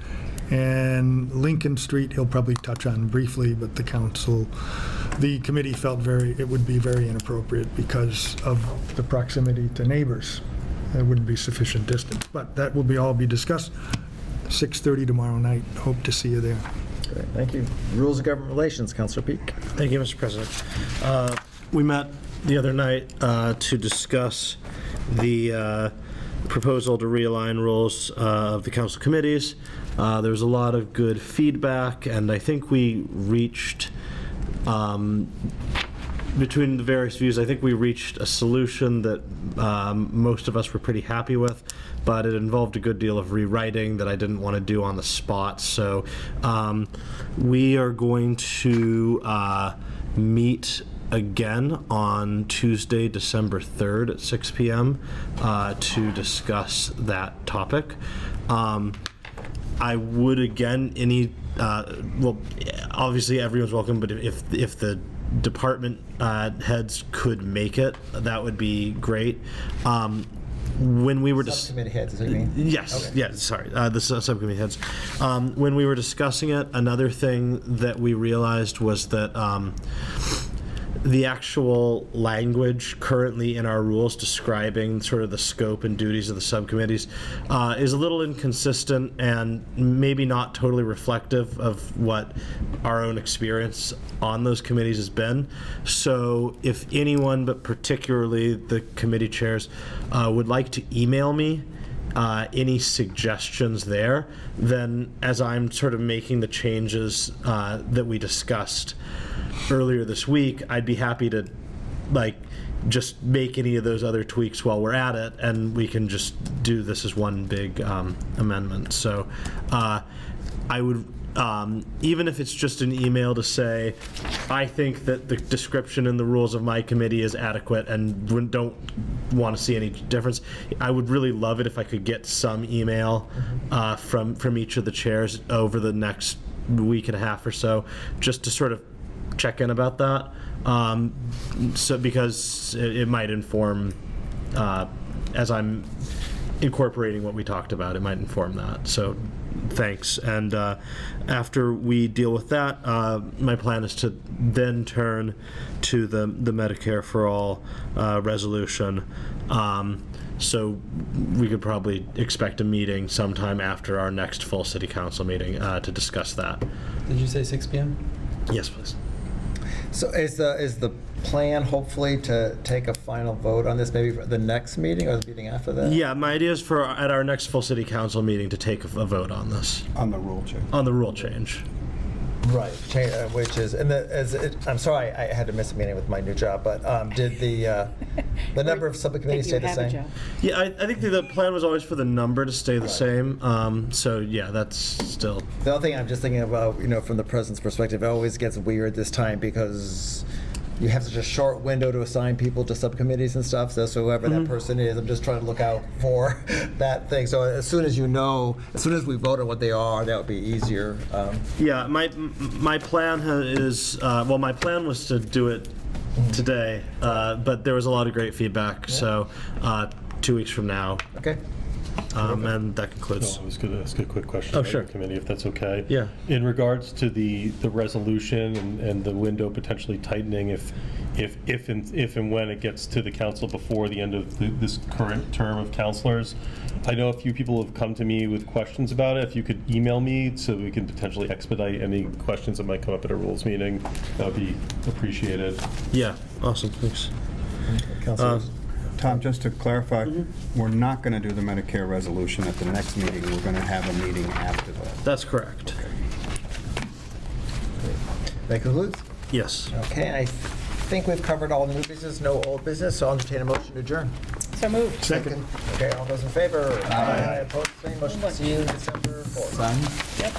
And Lincoln Street, he'll probably touch on briefly, but the committee felt it would be very inappropriate because of the proximity to neighbors. There wouldn't be sufficient distance, but that will all be discussed 6:30 tomorrow night. Hope to see you there. Great, thank you. Rules of Government Relations, Councilor Peak. Thank you, Mr. President. We met the other night to discuss the proposal to realign roles of the council committees. There was a lot of good feedback, and I think we reached, between the various views, I think we reached a solution that most of us were pretty happy with, but it involved a good deal of rewriting that I didn't want to do on the spot. So we are going to meet again on Tuesday, December 3rd at 6 p.m. To discuss that topic. I would again, well, obviously everyone's welcome, but if the department heads could make it, that would be great. When we were subcommittee heads, is that what you mean? Yes, okay. yeah, sorry, the subcommittee heads. When we were discussing it, another thing that we realized was that the actual language currently in our rules describing sort of the scope and duties of the subcommittees is a little inconsistent and maybe not totally reflective of what our own experience on those committees has been. So if anyone, but particularly the committee chairs, would like to email me any suggestions there, then as I'm sort of making the changes that we discussed earlier this week, I'd be happy to just make any of those other tweaks while we're at it, and we can just do this as one big amendment. So I would, even if it's just an email to say, I think that the description in the rules of my committee is adequate and don't want to see any difference, I would really love it if I could get some email from each of the chairs over the next week and a half or so, just to sort of check in about that, so because it might inform, as I'm incorporating what we talked about, it might inform that. So thanks. And after we deal with that, my plan is to then turn to the Medicare for All resolution. So we could probably expect a meeting sometime after our next full city council meeting to discuss that. Did you say 6 p.m.? Yes, please. So is the plan hopefully to take a final vote on this, maybe for the next meeting or the meeting after that? Yeah, my idea is for at our next full city council meeting to take a vote on this. On the rule change. On the rule change. Right, which is, I'm sorry, I had to miss a meeting with my new job, but did the number of subcommittees stay the same? Yeah, I think the plan was always for the number to stay the same. So yeah, that's still. The other thing I'm just thinking about, from the president's perspective, it always gets weird this time because you have such a short window to assign people to subcommittees and stuff. So whoever that person is, I'm just trying to look out for that thing. So as soon as we vote on what they are, that would be easier. Yeah, my plan is my plan was to do it today, but there was a lot of great feedback. Yeah. So 2 weeks from now. Okay. And that concludes. I was going to ask a quick question. Oh, sure. Committee, if that's okay. Yeah. In regards to the resolution and the window potentially tightening, if and when it gets to the council before the end of this current term of councilors, I know a few people have come to me with questions about it. If you could email me so we can potentially expedite any questions that might come up at a rules meeting, that would be appreciated. Yeah. Awesome. Thanks. Councilors. Tom, just to clarify, we're not going to do the Medicare resolution at the next meeting. We're going to have a meeting after that. That's correct. That concludes? Yes. Okay, I think we've covered all new business, no old business, so I'll entertain a motion to adjourn. So moved. Second. Okay, all those in favor? Aye. Opposed, same motion. See you December 4th. Sign? Yep.